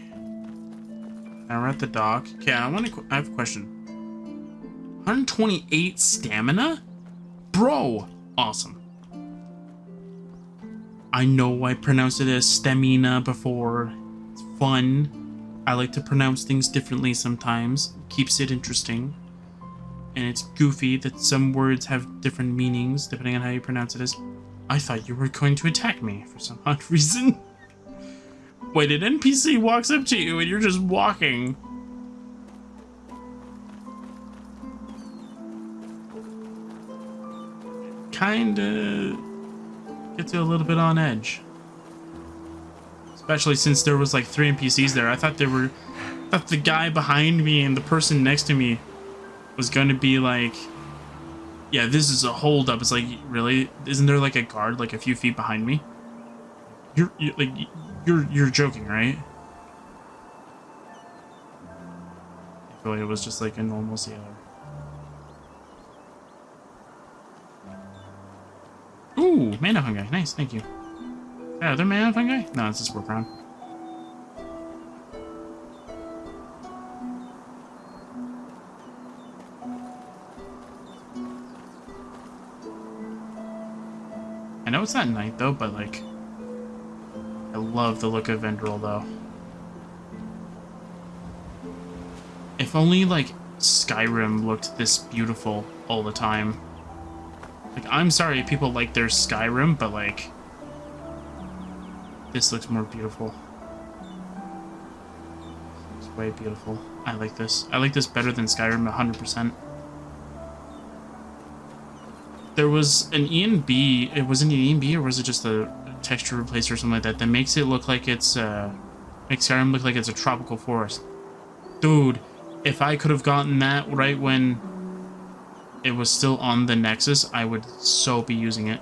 Now we're at the dock. Okay, I have a question. 128 stamina? Bro! Awesome. I know I pronounced it as stamina before. It's fun. I like to pronounce things differently sometimes. Keeps it interesting. And it's goofy that some words have different meanings depending on how you pronounce it as. I thought you were going to attack me for some odd reason. Wait, an NPC walks up to you and you're just walking. Kinda gets you a little bit on edge. Especially since there was like 3 NPCs there. I thought the guy behind me and the person next to me was gonna be like, yeah, this is a holdup. It's like, really? Isn't there like a guard like a few feet behind me? You're joking, right? I feel like it was just like a normal sailor. Ooh, mana fungi. Nice, thank you. Yeah, are there mana fungi? No, it's just work around. I know it's not night though, but like, I love the look of Enderal though. If only like Skyrim looked this beautiful all the time. Like, I'm sorry if people like their Skyrim, but like, this looks more beautiful. It's way beautiful. I like this. I like this better than Skyrim 100%. There was an ENB, it wasn't an ENB, or was it just a texture replacer or something like that, that makes it look like it's, makes Skyrim look like it's a tropical forest. Dude, if I could have gotten that right when it was still on the Nexus, I would so be using it.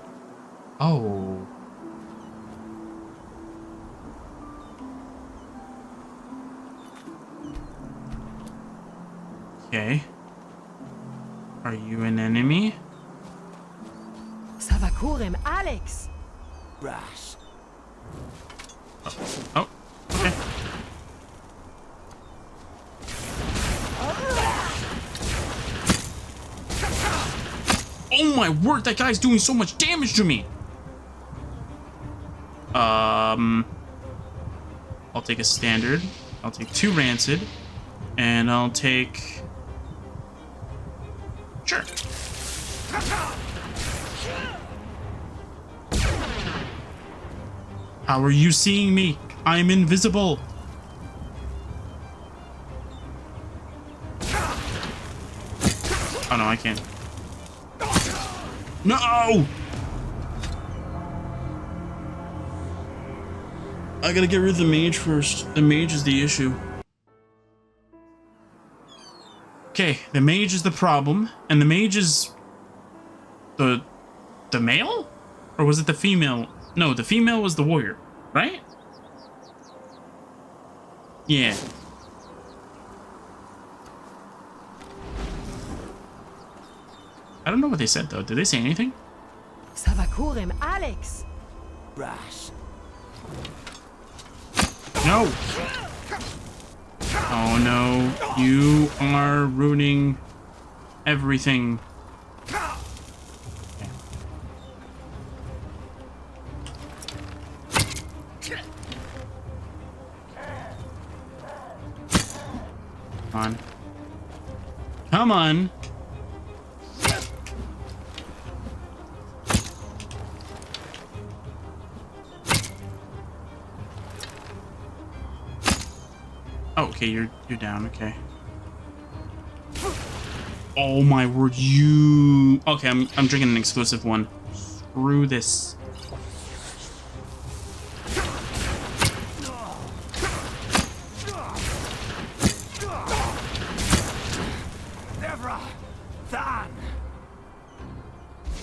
Oh. Okay. Are you an enemy? Savakurim Alex. Brass. Oh, okay. Oh my word, that guy's doing so much damage to me. I'll take a standard. I'll take 2 rancid. And I'll take... Sure. How are you seeing me? I'm invisible. Oh no, I can't. No! I gotta get rid of the mage first. The mage is the issue. Okay, the mage is the problem, and the mage is the male? Or was it the female? No, the female was the warrior, right? Yeah. I don't know what they said though. Did they say anything? Savakurim Alex. Brass. No. Oh no, you are ruining everything. Okay. Come on. Come on. Oh, okay, you're down, okay. Oh my word, you... Okay, I'm drinking an exclusive one. Screw this.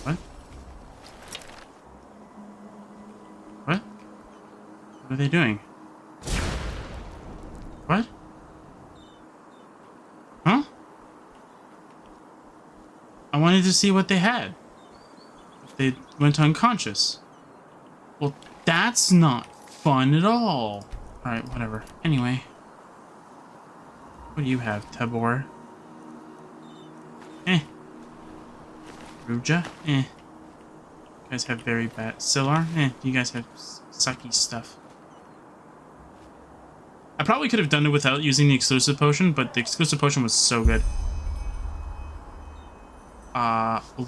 What? What? What are they doing? What? Huh? I wanted to see what they had. They went unconscious. Well, that's not fun at all. Alright, whatever. Anyway. What do you have, Tabor? Eh. Ruja? Eh. You guys have very bad... Silar? Eh. You guys have sucky stuff. I probably could have done it without using the exclusive potion, but the exclusive potion was so good.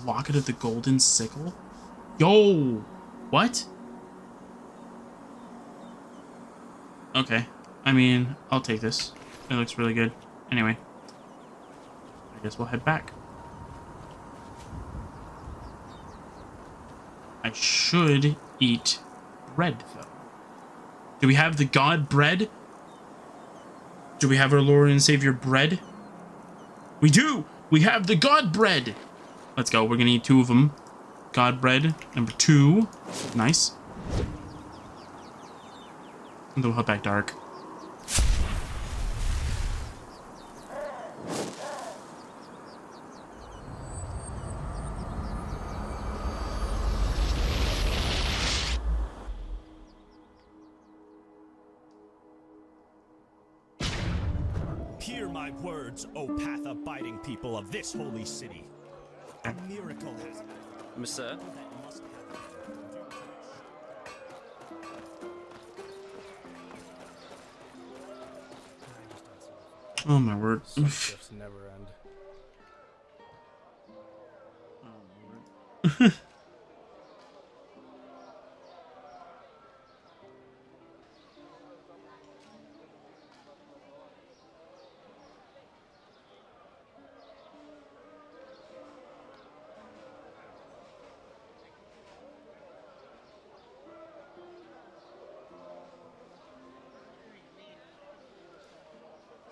Locket of the Golden Sickle? Yo! What? Okay. I mean, I'll take this. It looks really good. Anyway. I guess we'll head back. I should eat bread, though. Do we have the god bread? Do we have our Lord and Savior bread? We do! We have the God bread! Let's go. We're gonna eat 2 of them. God bread number 2. Nice. And then we'll head back dark. Hear my words, O path-abiding people of this holy city. A miracle has... Monsieur? Oh my word. Some shifts never end.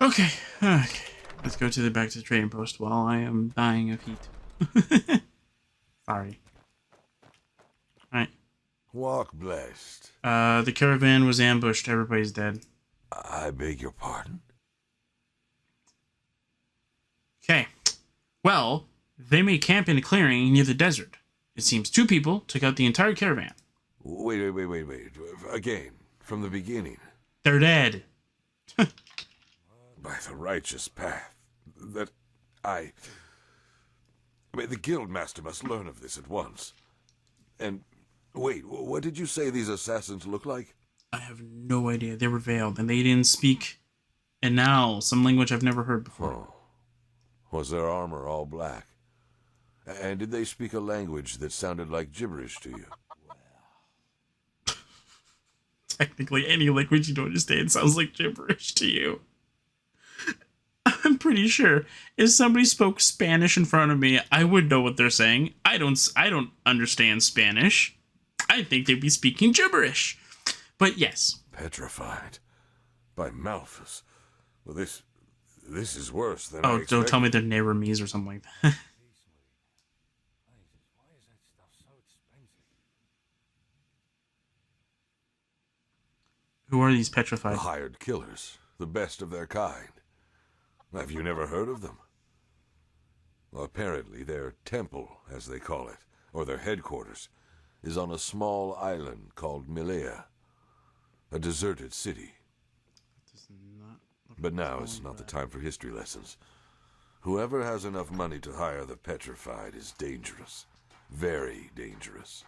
Okay. Okay. Let's go to the back to the trading post while I am dying of heat. Sorry. Alright. Walk blessed. The caravan was ambushed. Everybody's dead. I beg your pardon? Okay. Well, they may camp in a clearing near the desert. It seems 2 people took out the entire caravan. Wait. Again, from the beginning. They're dead. By the righteous path. The Guildmaster must learn of this at once. And, wait, what did you say these assassins look like? I have no idea. They were veiled, and they didn't speak Enderal, some language I've never heard before. Oh. Was their armor all black? And did they speak a language that sounded like gibberish to you? Technically, any language you don't understand sounds like gibberish to you. I'm pretty sure if somebody spoke Spanish in front of me, I would know what they're saying. I don't understand Spanish. I think they'd be speaking gibberish. But yes. Petrified. By Malphus. Well, this is worse than I Oh, expected. don't tell me they're Neramis or something like that. Who are these petrified? The hired killers. The best of their kind. Have you never heard of them? Well, apparently their temple, as they call it, or their headquarters, is on a small island called Milea. A deserted city. But now is not the time for history lessons. Whoever has enough money to hire the petrified is dangerous. Very dangerous.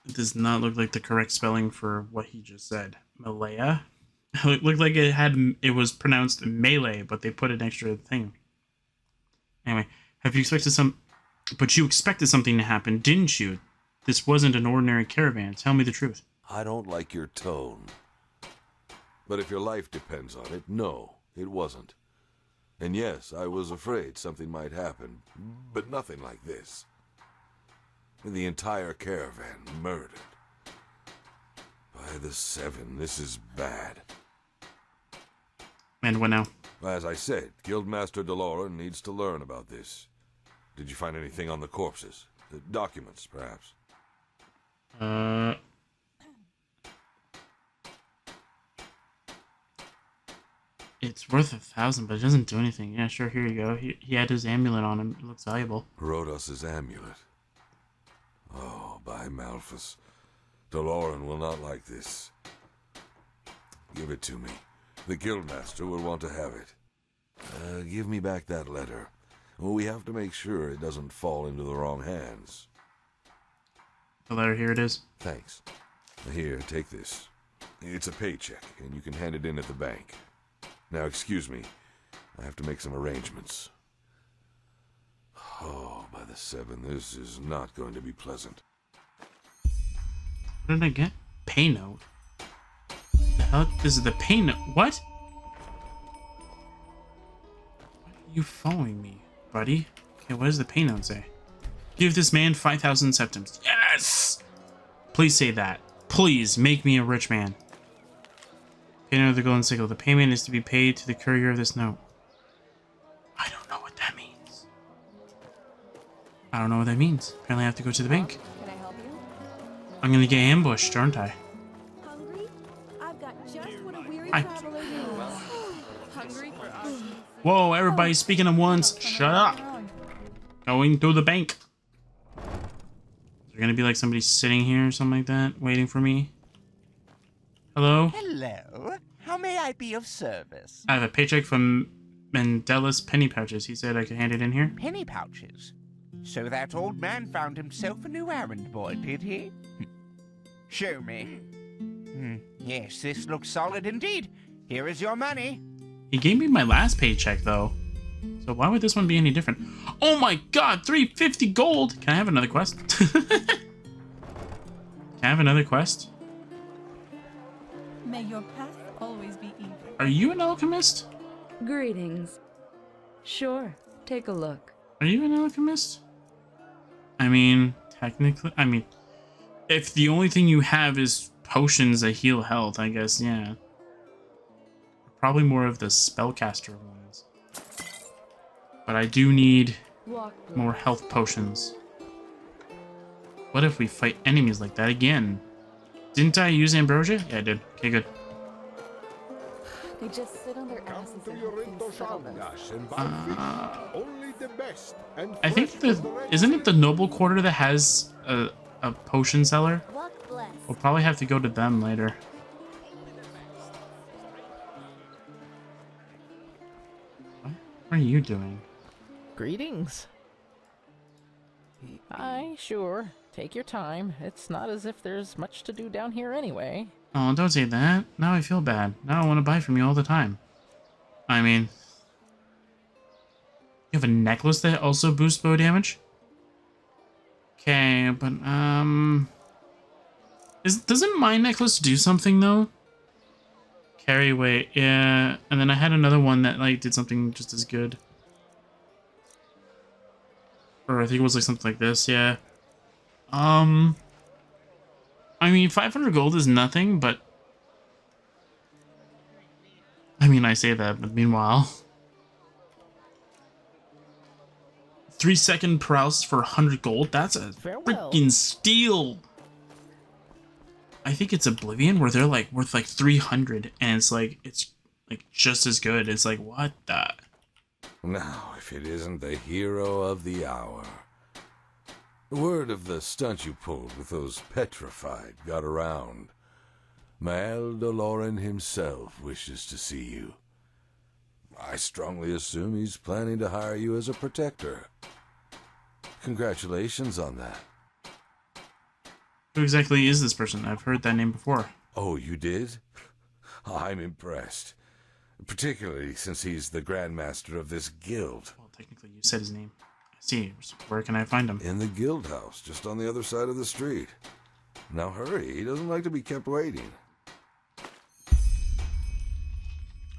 It does not look like the correct spelling for what he just said. Malaya? It looked like it was pronounced melee, but they put an extra thing. Anyway, you expected something to happen, didn't you? This wasn't an ordinary caravan. Tell me the truth. I don't like your tone. But if your life depends on it, no, it wasn't. And yes, I was afraid something might happen, but nothing like this. The entire caravan murdered. By the 7, this is bad. And what now? As I said, Guildmaster Deloran needs to learn about this. Did you find anything on the corpses? The documents, perhaps? It's worth 1,000, but it doesn't do anything. Yeah, sure, here you go. He had his amulet on him. It looks valuable. Rhodos's amulet. Oh, by Malphus. Deloran will not like this. Give it to me. The Guildmaster will want to have it. Give me back that letter. We have to make sure it doesn't fall into the wrong hands. The letter, here it is. Thanks. Here, take this. It's a paycheck, and you can hand it in at the bank. Now, excuse me. I have to make some arrangements. Oh, by the 7, this is not going to be pleasant. What did I get? Pay note. The hell? This is the pay note. What? Why are you following me, buddy? Okay, what does the pay note say? Give this man 5,000 septims. Yes! Please say that. Please make me a rich man. Pay note of the golden sickle. The payment is to be paid to the courier of this note. I don't know what that means. I don't know what that means. Apparently I have to go to the bank. Can I help you? I'm gonna get ambushed, aren't I? Hungry? I've got just what a weary Hi. traveler needs. Hungry? Whoa, everybody's speaking at once. Shut up. Going to the bank. Is there gonna be like somebody sitting here or something like that, waiting for me? Hello? Hello. How may I be of service? I have a paycheck from Mandela's penny pouches. He said I could hand it in here. Penny pouches. So that old man found himself a new errand boy, did he? Show me. Yes, this looks solid indeed. Here is your money. He gave me my last paycheck though. So why would this one be any different? Oh my god, 350 gold! Can I have another quest? Can I have another quest? May your path always be even. Are you an alchemist? Greetings. Sure, take a look. Are you an alchemist? I mean, technically, if the only thing you have is potions that heal health, I guess, yeah. Probably more of the spellcaster ones. But I do need more health potions. What if we fight enemies like that again? Didn't I use ambrosia? Yeah, I did. Okay, good. They just sit on their asses and hope things settle this. Only the best and I think isn't it the noble quarter that has a potion seller? We'll probably have to go to them later. What are you doing? Greetings. Aye, sure. Take your time. It's not as if there's much to do down here anyway. Oh, don't say that. Now I feel bad. Now I want to buy from you all the time. I mean... You have a necklace that also boosts bow damage? Okay, but, doesn't my necklace do something, though? Carry weight, yeah. And then I had another one that, like, did something just as good. Or I think it was, like, something like this, yeah. I mean, 500 gold is nothing, but... I mean, I say that, but meanwhile... 3-second paralysis for 100 gold? That's a freaking steal! I think it's Oblivion, where they're, like, worth, like, 300, and it's, like, just as good. It's like, what the... Now, if it isn't the hero of the hour. Word of the stunt you pulled with those petrified got around. Mael Doloran himself wishes to see you. I strongly assume he's planning to hire you as a protector. Congratulations on that. Who exactly is this person? I've heard that name before. Oh, you did? I'm impressed. Particularly since he's the Grandmaster of this guild. Well, technically you said his name. I see. Where can I find him? In the guild house, just on the other side of the street. Now hurry, he doesn't like to be kept waiting.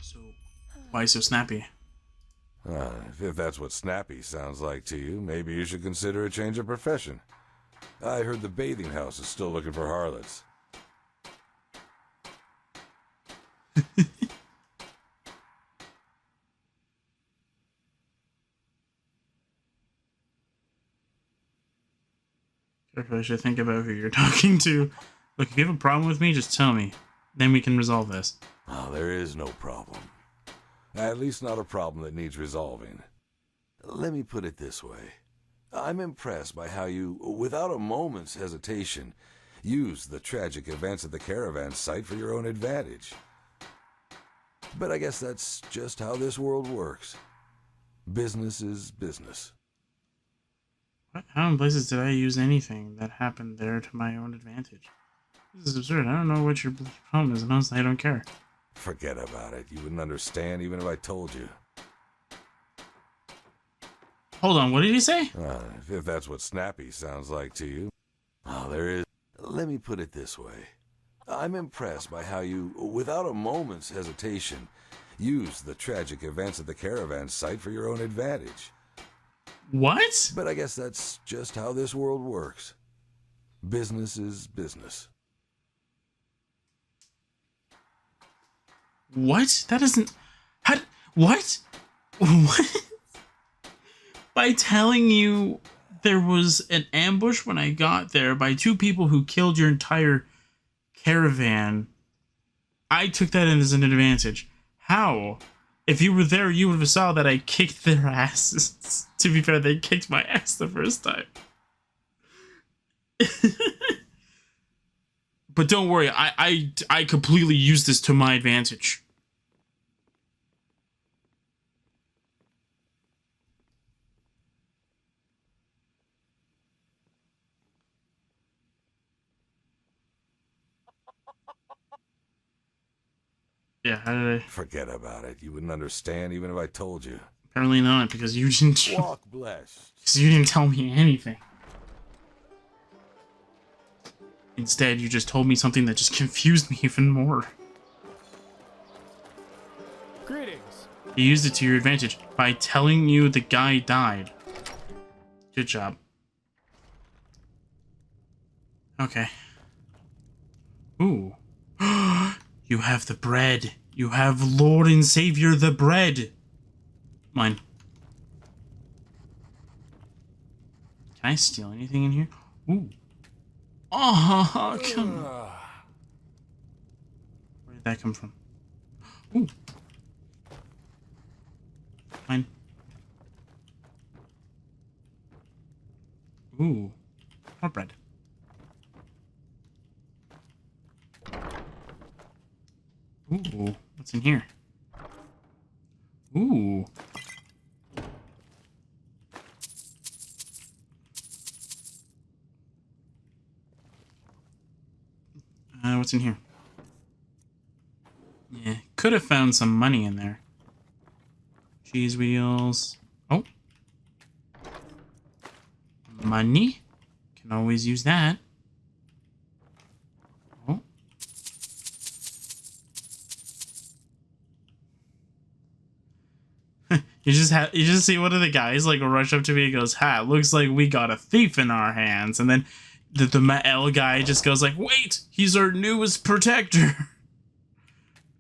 So, why so snappy? If that's what snappy sounds like to you, maybe you should consider a change of profession. I heard the bathing house is still looking for harlots. Careful, I should think about who you're talking to. Look, if you have a problem with me, just tell me. Then we can resolve this. Oh, there is no problem. At least not a problem that needs resolving. Let me put it this way. I'm impressed by how you, without a moment's hesitation, used the tragic events at the caravan site for your own advantage. But I guess that's just how this world works. Business is business. How in places did I use anything that happened there to my own advantage? This is absurd. I don't know what your problem is, and honestly, I don't care. Forget about it. You wouldn't understand even if I told you. Hold on, what did he say? If that's what snappy sounds like to you. Oh, there is... Let me put it this way. I'm impressed by how you, without a moment's hesitation, used the tragic events at the caravan site for your own advantage. What? But I guess that's just how this world works. Business is business. What? That isn't... How... What? What? By telling you there was an ambush when I got there by two people who killed your entire caravan, I took that as an advantage. How? If you were there, you would have saw that I kicked their asses. To be fair, they kicked my ass the first time. But don't worry, I completely used this to my advantage. Yeah, how did I... Forget about it. You wouldn't understand even if I told you. Apparently not, because you didn't... Walk blessed. Because you didn't tell me anything. Instead, you just told me something that just confused me even more. Greetings. You used it to your advantage by telling you the guy died. Good job. Okay. Ooh. You have the bread. You have Lord and Savior the bread. Mine. Can I steal anything in here? Ooh. Oh, come on. Where did that come from? Ooh. Fine. Ooh. More bread. Ooh. What's in here? Ooh. What's in here? Yeah, could have found some money in there. Cheese wheels. Oh. Money. Can always use that. Oh. You just see one of the guys like rush up to me and goes, "Ha, looks like we got a thief in our hands." And then the Mael guy just goes like, "Wait, he's our newest protector."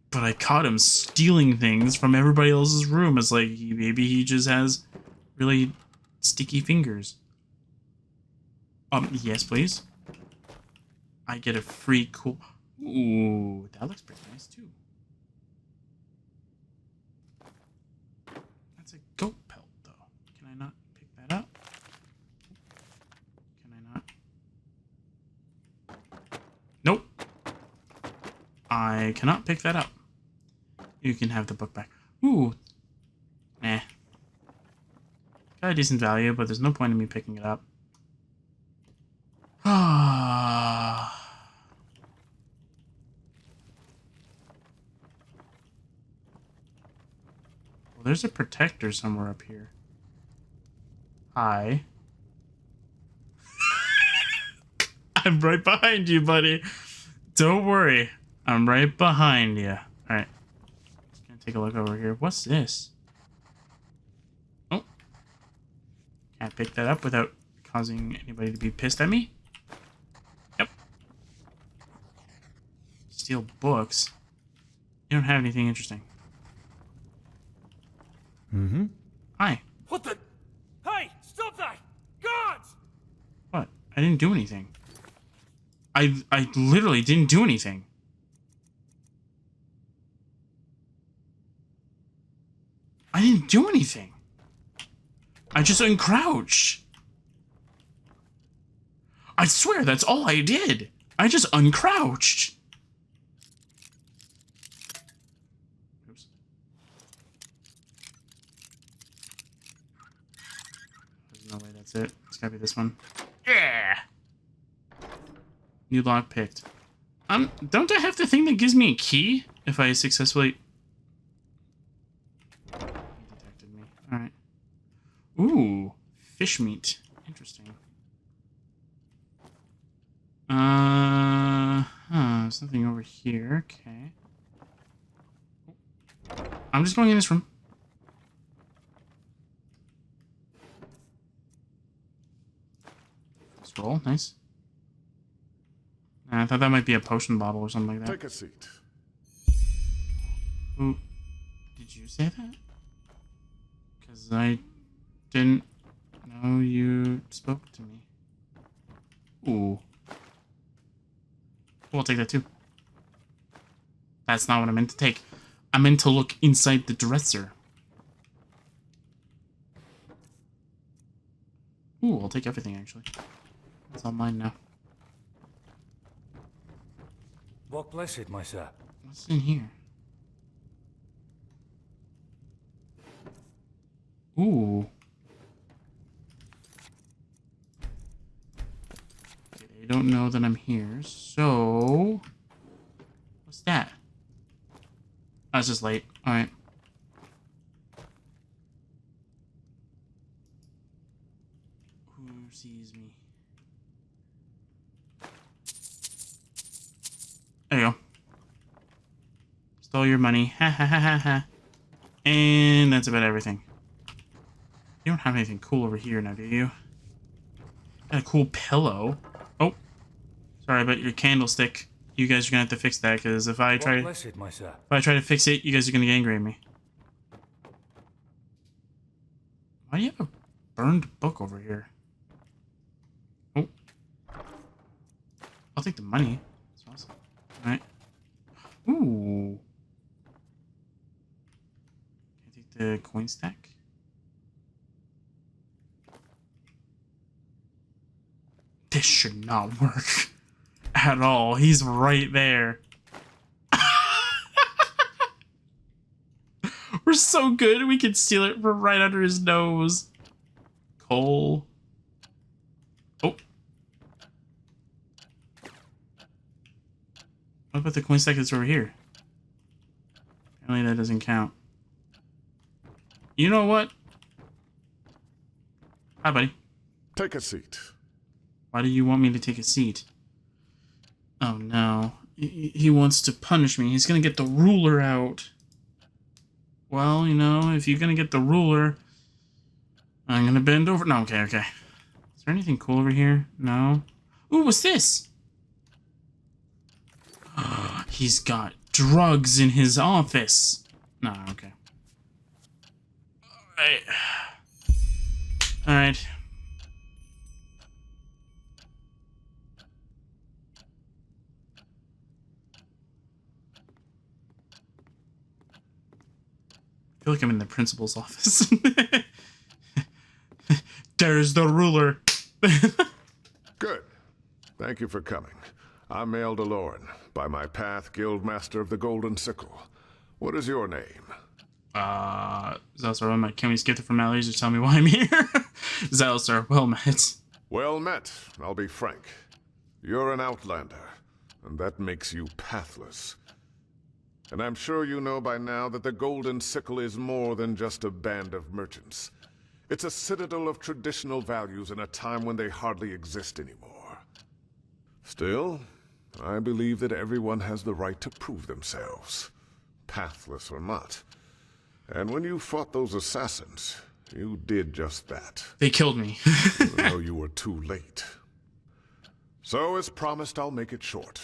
But I caught him stealing things from everybody else's room. It's like maybe he just has really sticky fingers. Yes, please. I get a free cool. Ooh, that looks pretty nice too. That's a goat pelt, though. Can I not pick that up? Can I not? Nope. I cannot pick that up. You can have the book back. Ooh. Nah. Got a decent value, but there's no point in me picking it up. Ah. Well, there's a protector somewhere up here. Hi. I'm right behind you, buddy. Don't worry. I'm right behind you. Alright. Just gonna take a look over here. What's this? Oh. Can't pick that up without causing anybody to be pissed at me. Yep. Steal books. You don't have anything interesting. Mm-hmm. Hi. What the? Hey, stop that! Guards! What? I didn't do anything. I literally didn't do anything. I didn't do anything. I just uncrouched. I swear that's all I did. I just uncrouched. Oops. There's no way that's it. It's gotta be this one. Yeah. New lock picked. Don't I have the thing that gives me a key if I successfully... He detected me. Alright. Ooh. Fish meat. Interesting. There's nothing over here. Okay. I'm just going in this room. Scroll. Nice. I thought that might be a potion bottle or something like that. Take a seat. Ooh. Did you say that? Because I didn't know you spoke to me. Ooh. We'll take that too. That's not what I meant to take. I meant to look inside the dresser. Ooh, I'll take everything actually. It's all mine now. What blessed, my sir? What's in here? Ooh. Okay, they don't know that I'm here, so... What's that? I was just late. Alright. Who sees me? There you go. Stole your money. Ha ha ha ha ha. And that's about everything. You don't have anything cool over here now, do you? Got a cool pillow. Oh. Sorry about your candlestick. You guys are gonna have to fix that, because if I try to fix it, you guys are gonna get angry at me. Why do you have a burned book over here? Oh. I'll take the money. That's awesome. Alright. Ooh. Can I take the coin stack? This should not work at all. He's right there. We're so good, we can steal it from right under his nose. Coal. Oh. What about the coin stack that's over here? Apparently that doesn't count. You know what? Hi, buddy. Take a seat. Why do you want me to take a seat? Oh, no. He wants to punish me. He's gonna get the ruler out. Well, you know, if you're gonna get the ruler, I'm gonna bend over. No, okay. Is there anything cool over here? No. Ooh, what's this? He's got drugs in his office. No, okay. Alright. I feel like I'm in the principal's office. There's the ruler. Good. Thank you for coming. I'm Enderal, by my path, Guildmaster of the Golden Sickle. What is your name? Xilestar, can we skip the formalities or tell me why I'm here? Xilestar, well met. Well met. I'll be frank. You're an outlander, and that makes you pathless. And I'm sure you know by now that the Golden Sickle is more than just a band of merchants. It's a citadel of traditional values in a time when they hardly exist anymore. Still, I believe that everyone has the right to prove themselves, pathless or not. And when you fought those assassins, you did just that. They killed me. Though you were too late. So, as promised, I'll make it short.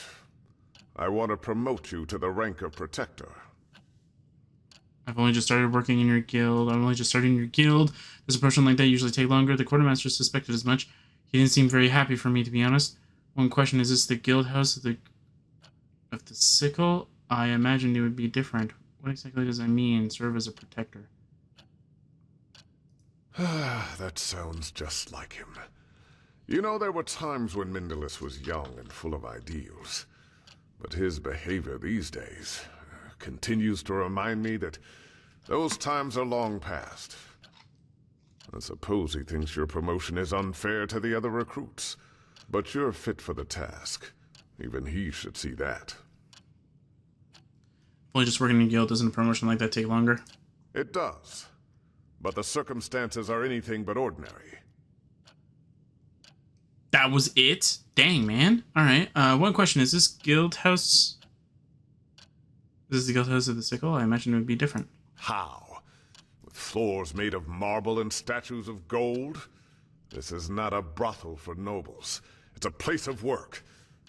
I want to promote you to the rank of Protector. I've only just started working in your guild. I'm only just starting your guild. Does a promotion like that usually take longer? The quartermaster suspected as much. He didn't seem very happy for me, to be honest. One question, is this the guild house of the Sickle? I imagined it would be different. What exactly does that mean, serve as a protector? That sounds just like him. You know, there were times when Mindalus was young and full of ideals. But his behavior these days continues to remind me that those times are long past. I suppose he thinks your promotion is unfair to the other recruits. But you're fit for the task. Even he should see that. Only just working in a guild, doesn't a promotion like that take longer? It does. But the circumstances are anything but ordinary. That was it? Dang, man. Alright, one question. Is this guild house... Is this the guild house of the Sickle? I imagine it would be different. How? With floors made of marble and statues of gold? This is not a brothel for nobles. It's a place of work.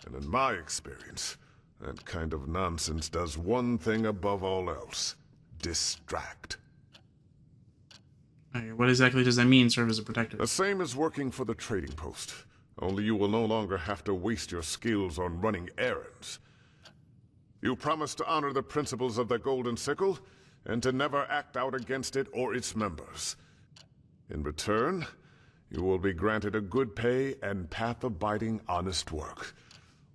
And in my experience, that kind of nonsense does one thing above all else. Distract. Okay, what exactly does that mean, serve as a protector? The same as working for the trading post. Only you will no longer have to waste your skills on running errands. You promise to honor the principles of the Golden Sickle, and to never act out against it or its members. In return, you will be granted a good pay and path-abiding honest work.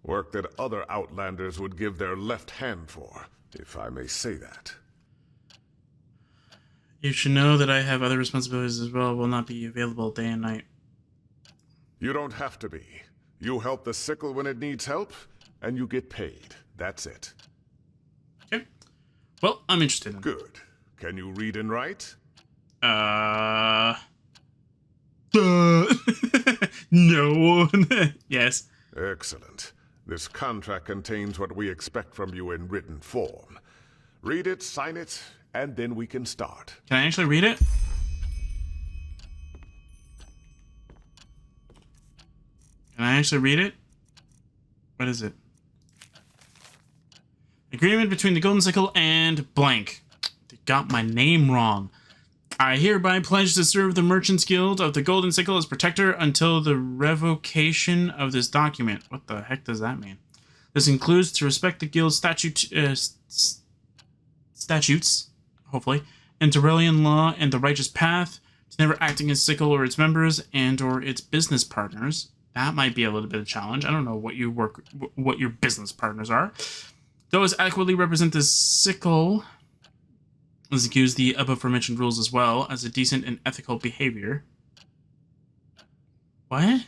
Work that other outlanders would give their left hand for, if I may say that. You should know that I have other responsibilities as well, will not be available day and night. You don't have to be. You help the Sickle when it needs help, and you get paid. That's it. Okay. Well, I'm interested in it. Good. Can you read and write? No. Yes. Excellent. This contract contains what we expect from you in written form. Read it, sign it, and then we can start. Can I actually read it? Can I actually read it? What is it? Agreement between the Golden Sickle and blank. They got my name wrong. I hereby pledge to serve the Merchants Guild of the Golden Sickle as protector until the revocation of this document. What the heck does that mean? This includes to respect the Guild's statutes, hopefully, Enderalian law and the righteous path, to never act against Sickle or its members and or its business partners. That might be a little bit of a challenge. I don't know what what your business partners are. Those adequately represent the Sickle. Executes the above aforementioned rules as well as a decent and ethical behavior. What?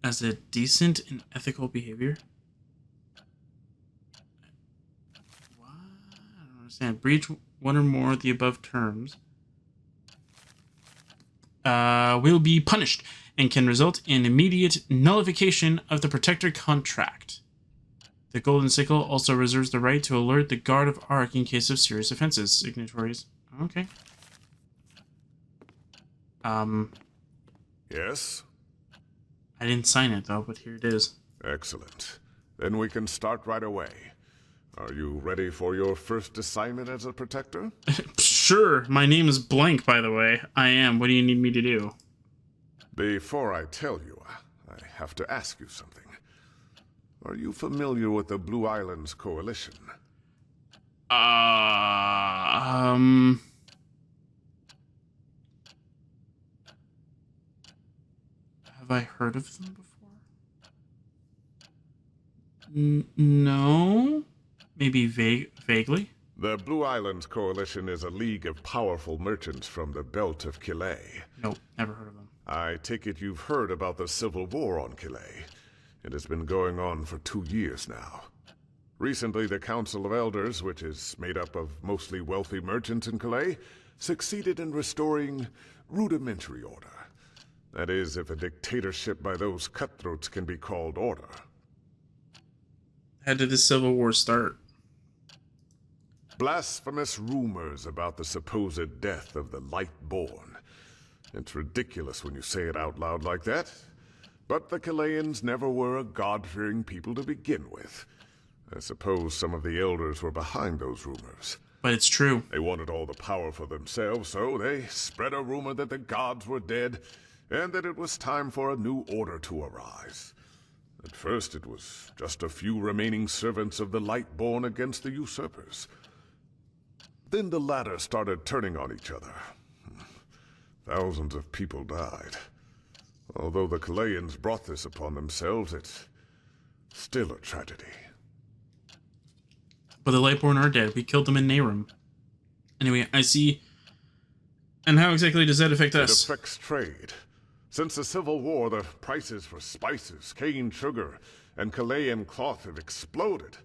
As a decent and ethical behavior? What? I don't understand. Breach one or more of the above terms will be punished and can result in immediate nullification of the protector contract. The Golden Sickle also reserves the right to alert the Guard of Arc in case of serious offenses. Signatories. Okay. Yes? I didn't sign it, though, but here it is. Excellent. Then we can start right away. Are you ready for your first assignment as a protector? Sure. My name is Blank, by the way. I am. What do you need me to do? Before I tell you, I have to ask you something. Are you familiar with the Blue Islands Coalition? Have I heard of them before? No. Maybe vaguely? The Blue Islands Coalition is a league of powerful merchants from the belt of Calais. Nope, never heard of them. I take it you've heard about the civil war on Calais. It has been going on for 2 years now. Recently, the Council of Elders, which is made up of mostly wealthy merchants in Calais, succeeded in restoring rudimentary order. That is, if a dictatorship by those cutthroats can be called order. How did the Civil War start? Blasphemous rumors about the supposed death of the Lightborn. It's ridiculous when you say it out loud like that. But the Calayans never were a God-fearing people to begin with. I suppose some of the elders were behind those rumors. But it's true. They wanted all the power for themselves, so they spread a rumor that the gods were dead, and that it was time for a new order to arise. At first it was just a few remaining servants of the Lightborn against the usurpers. Then the latter started turning on each other. Thousands of people died. Although the Calayans brought this upon themselves, it's still a tragedy. But the Lightborn are dead. We killed them in Nehrum. Anyway, I see. And how exactly does that affect us? It affects trade. Since the Civil War, the prices for spices, cane sugar, and Calayan cloth have exploded.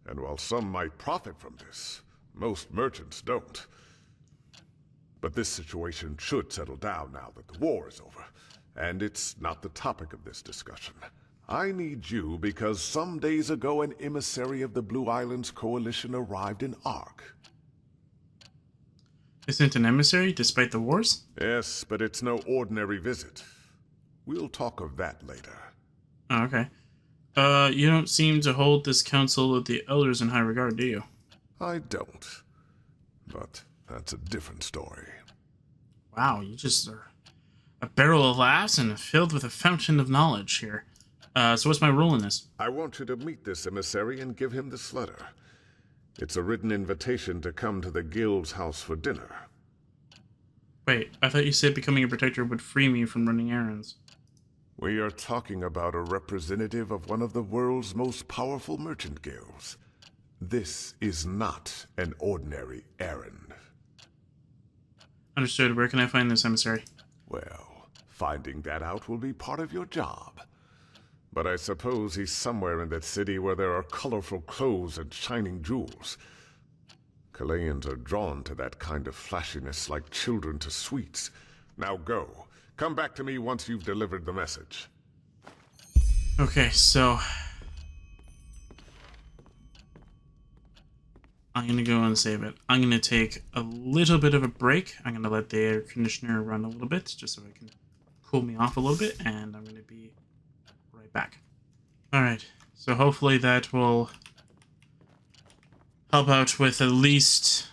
And while some might profit from this, most merchants don't. But this situation should settle down now that the war is over. And it's not the topic of this discussion. I need you because some days ago an emissary of the Blue Islands Coalition arrived in Ark. Isn't an emissary, despite the wars? Yes, but it's no ordinary visit. We'll talk of that later. Oh, okay. You don't seem to hold this Council of the Elders in high regard, do you? I don't. But that's a different story. Wow, you just are a barrel of laughs and filled with a fountain of knowledge here. So what's my role in this? I want you to meet this emissary and give him this letter. It's a written invitation to come to the guild's house for dinner. Wait, I thought you said becoming a protector would free me from running errands. We are talking about a representative of one of the world's most powerful merchant guilds. This is not an ordinary errand. Understood. Where can I find this emissary? Well, finding that out will be part of your job. But I suppose he's somewhere in that city where there are colorful clothes and shining jewels. Calayans are drawn to that kind of flashiness like children to sweets. Now go. Come back to me once you've delivered the message. Okay, so I'm going to go and save it. I'm going to take a little bit of a break. I'm going to let the air conditioner run a little bit just so it can cool me off a little bit, and I'm going to be right back. Alright, so hopefully that will help out with at least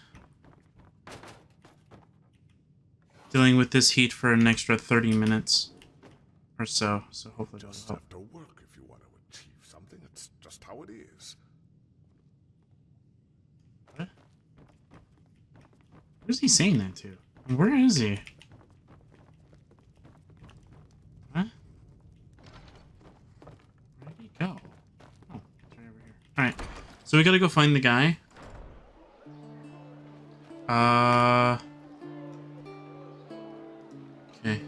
dealing with this heat for an extra 30 minutes or so. So hopefully that'll help. Have to work if you want to achieve something. It's just how it is. What? Who's he saying that to? Where is he? Huh? So we gotta go find the guy. Okay.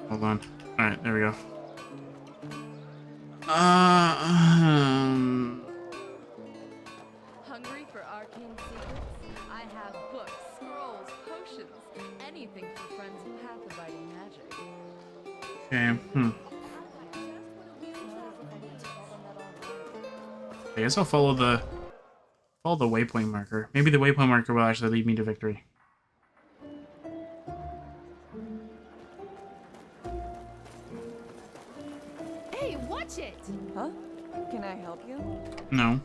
Hold on. Alright, there we go. Hungry for arcane secrets? I have books, scrolls, potions, anything for friends of path-abiding magic. Okay, I guess I'll follow the waypoint marker. Maybe the waypoint marker will actually lead me to victory. Hey, watch it! Huh? Can I help you? No.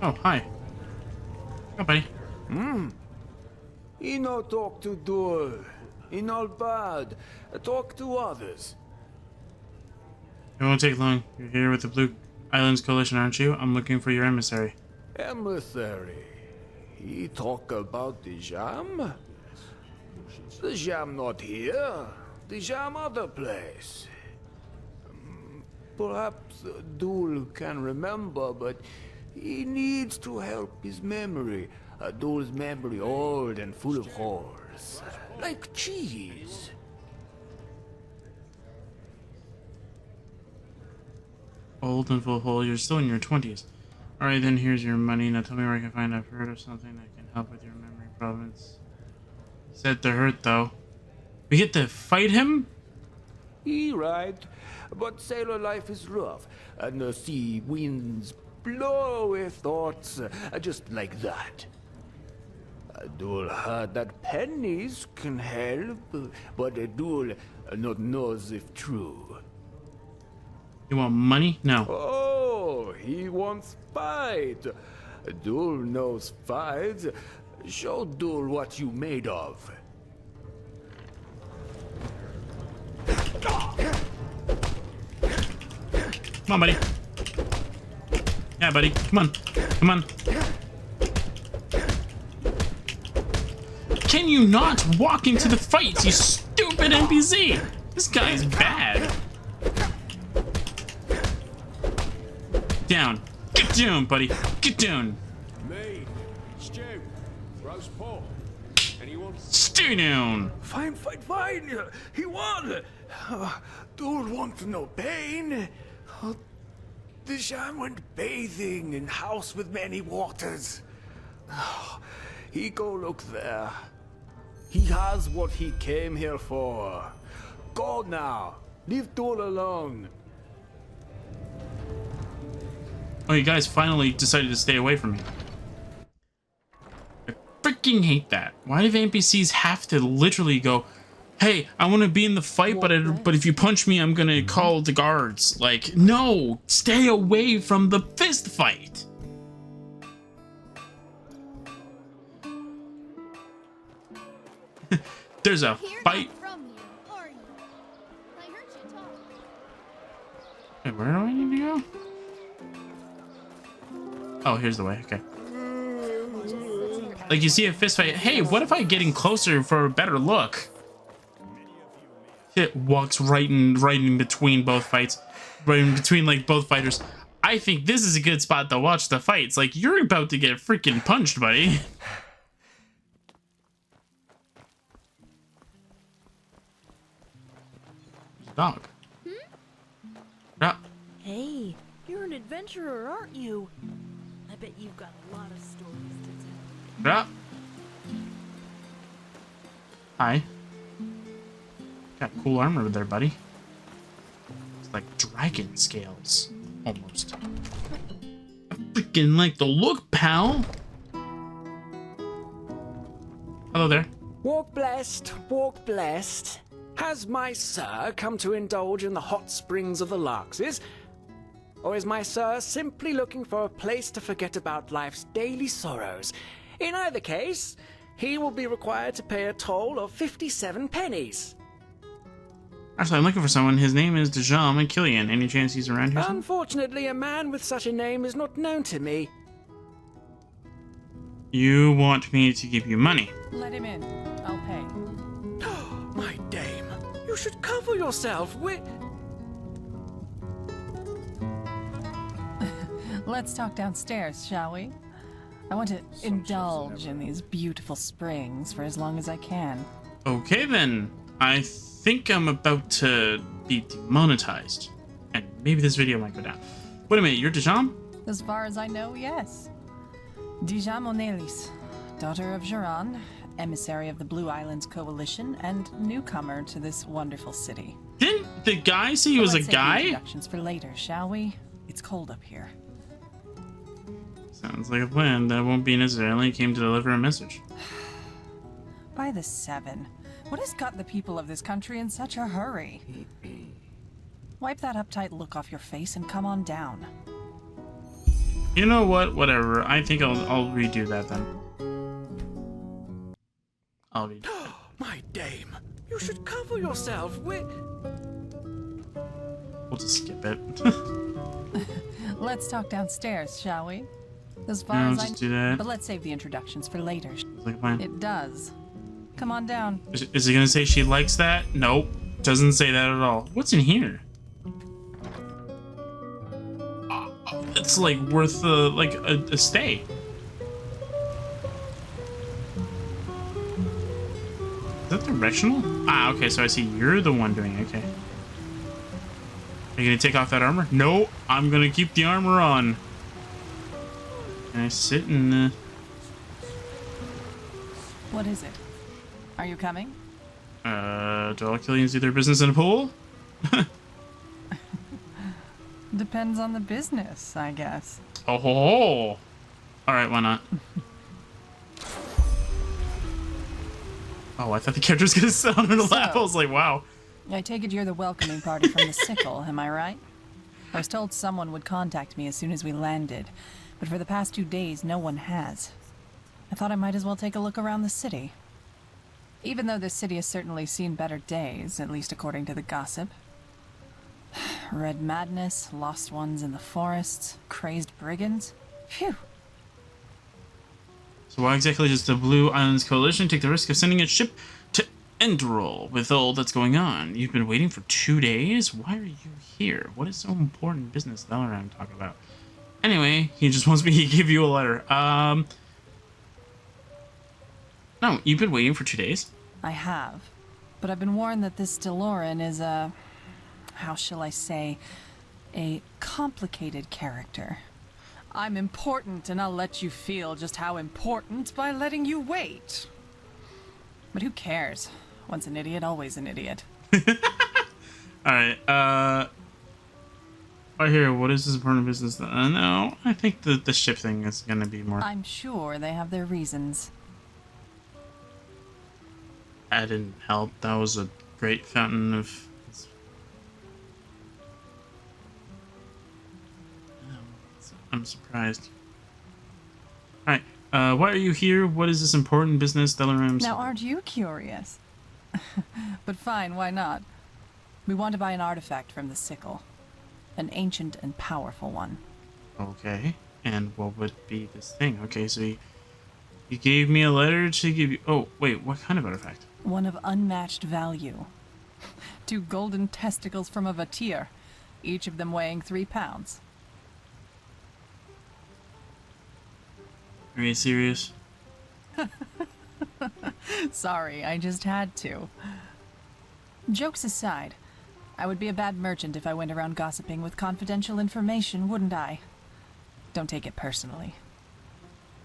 Oh, hi. Hi, buddy. He no talk to Dul. He not bad. Talk to others. It won't take long. You're here with the Blue Islands Coalition, aren't you? I'm looking for your emissary. Emissary. He talk about the jam? The jam not here. The jam other place. Perhaps Dul can remember, but he needs to help his memory. Dul's memory old and full of holes. Like cheese. Old and full of hole. You're still in your 20s. Alright, then here's your money. Now tell me where I can find. I've heard of something that can help with your memory problems. Said to hurt, though. We get to fight him? He right. But sailor life is rough, and the sea winds blow away thoughts just like that. Dul heard that pennies can help, but Dul not knows if true. You want money? No. Oh, he wants fight. Dul knows fight. Show Dul what you made of. Come on, buddy. Yeah, buddy. Come on. Come on. Can you not walk into the fights, you stupid NPC? This guy's bad. Down. Get down, buddy. Get down. Me, Stu, roast pork. Anyone? Stay down. Fine. He won. Dul wants no pain. The Jam went bathing in house with many waters. He go look there. He has what he came here for. Go now. Leave Dul alone. Oh, you guys finally decided to stay away from me. I freaking hate that. Why do NPCs have to literally go, hey, I want to be in the fight, but if you punch me, I'm going to call the guards. Like, no, stay away from the fist fight. There's a fight. Wait, where do I need to go? Oh, here's the way. Okay. Like, you see a fist fight. Hey, what if I get in closer for a better look? It walks right in between both fights. Right in between, like, both fighters. I think this is a good spot to watch the fights. Like, you're about to get freaking punched, buddy. Dog. Ah. Hey, you're an adventurer, aren't you? I bet you've got a lot of stories to tell. Ah. Hi. Got cool armor there, buddy. It's like dragon scales, almost. I freaking like the look, pal. Hello there. Walk blessed, walk blessed. Has my sir come to indulge in the hot springs of the Larkses? Or is my sir simply looking for a place to forget about life's daily sorrows? In either case, he will be required to pay a toll of 57 pennies. Actually, I'm looking for someone. His name is Dejam Killian. Any chance he's around here? Unfortunately, a man with such a name is not known to me. You want me to give you money? Let him in. I'll pay. My dame, you should cover yourself. Let's talk downstairs, shall we? I want to indulge in these beautiful springs for as long as I can. Okay then. I think I'm about to be demonetized. And maybe this video might go down. Wait a minute, you're Dijam? As far as I know, yes. Dijam Onelis, daughter of Jiran, emissary of the Blue Islands Coalition, and newcomer to this wonderful city. Didn't the guy say he was a Let's save the guy? introductions for later, shall we? It's cold up here. Sounds like a plan. That won't be necessary. I only came to deliver a message. By the 7. What has got the people of this country in such a hurry? Wipe that uptight look off your face and come on down. You know what? Whatever. I think I'll redo that then. I'll redo it. My dame, you should cover yourself. We'll just skip it. Let's talk downstairs, shall we? As far No, as just I do that. But let's save the introductions for later. Like a plan. It does. Come on down. Is it gonna say she likes that? Nope. Doesn't say that at all. What's in here? It's like worth like a stay. Is that directional? Ah, okay, so I see you're the one doing it. Okay. Are you gonna take off that armor? No, I'm gonna keep the armor on. Can I sit in the... What is it? Are you coming? Do all Killians do their business in a pool? Depends on the business, I guess. Oh ho ho! Alright, why not? Oh, I thought the character was gonna sit on her lap. I was like, wow. I take it you're the welcoming party from the Sickle, am I right? I was told someone would contact me as soon as we landed, but for the past 2 days, no one has. I thought I might as well take a look around the city. Even though this city has certainly seen better days, at least according to the gossip. Red madness, lost ones in the forests, crazed brigands. Phew. So why exactly does the Blue Islands Coalition take the risk of sending a ship to Enderal with all that's going on? You've been waiting for 2 days? Why are you here? What is so important business that I'm talking about? Anyway, he just wants me to give you a letter. No, you've been waiting for 2 days? I have. But I've been warned that this DeLorean is a... how shall I say? A complicated character. I'm important, and I'll let you feel just how important by letting you wait. But who cares? Once an idiot, always an idiot. Alright, right here, what is this important business? No, I think the ship thing is gonna be more... I'm sure they have their reasons. That didn't help. That was a great fountain of... I'm surprised. Alright, why are you here? What is this important business, Delaram's? Now, aren't you curious? But fine, why not? We want to buy an artifact from the Sickle. An ancient and powerful one. Okay, and what would be this thing? Okay, so you gave me a letter to give you... Oh, wait, what kind of artifact? One of unmatched value. 2 golden testicles from a Vatir, each of them weighing 3 pounds. Are you serious? Sorry, I just had to. Jokes aside, I would be a bad merchant if I went around gossiping with confidential information, wouldn't I? Don't take it personally.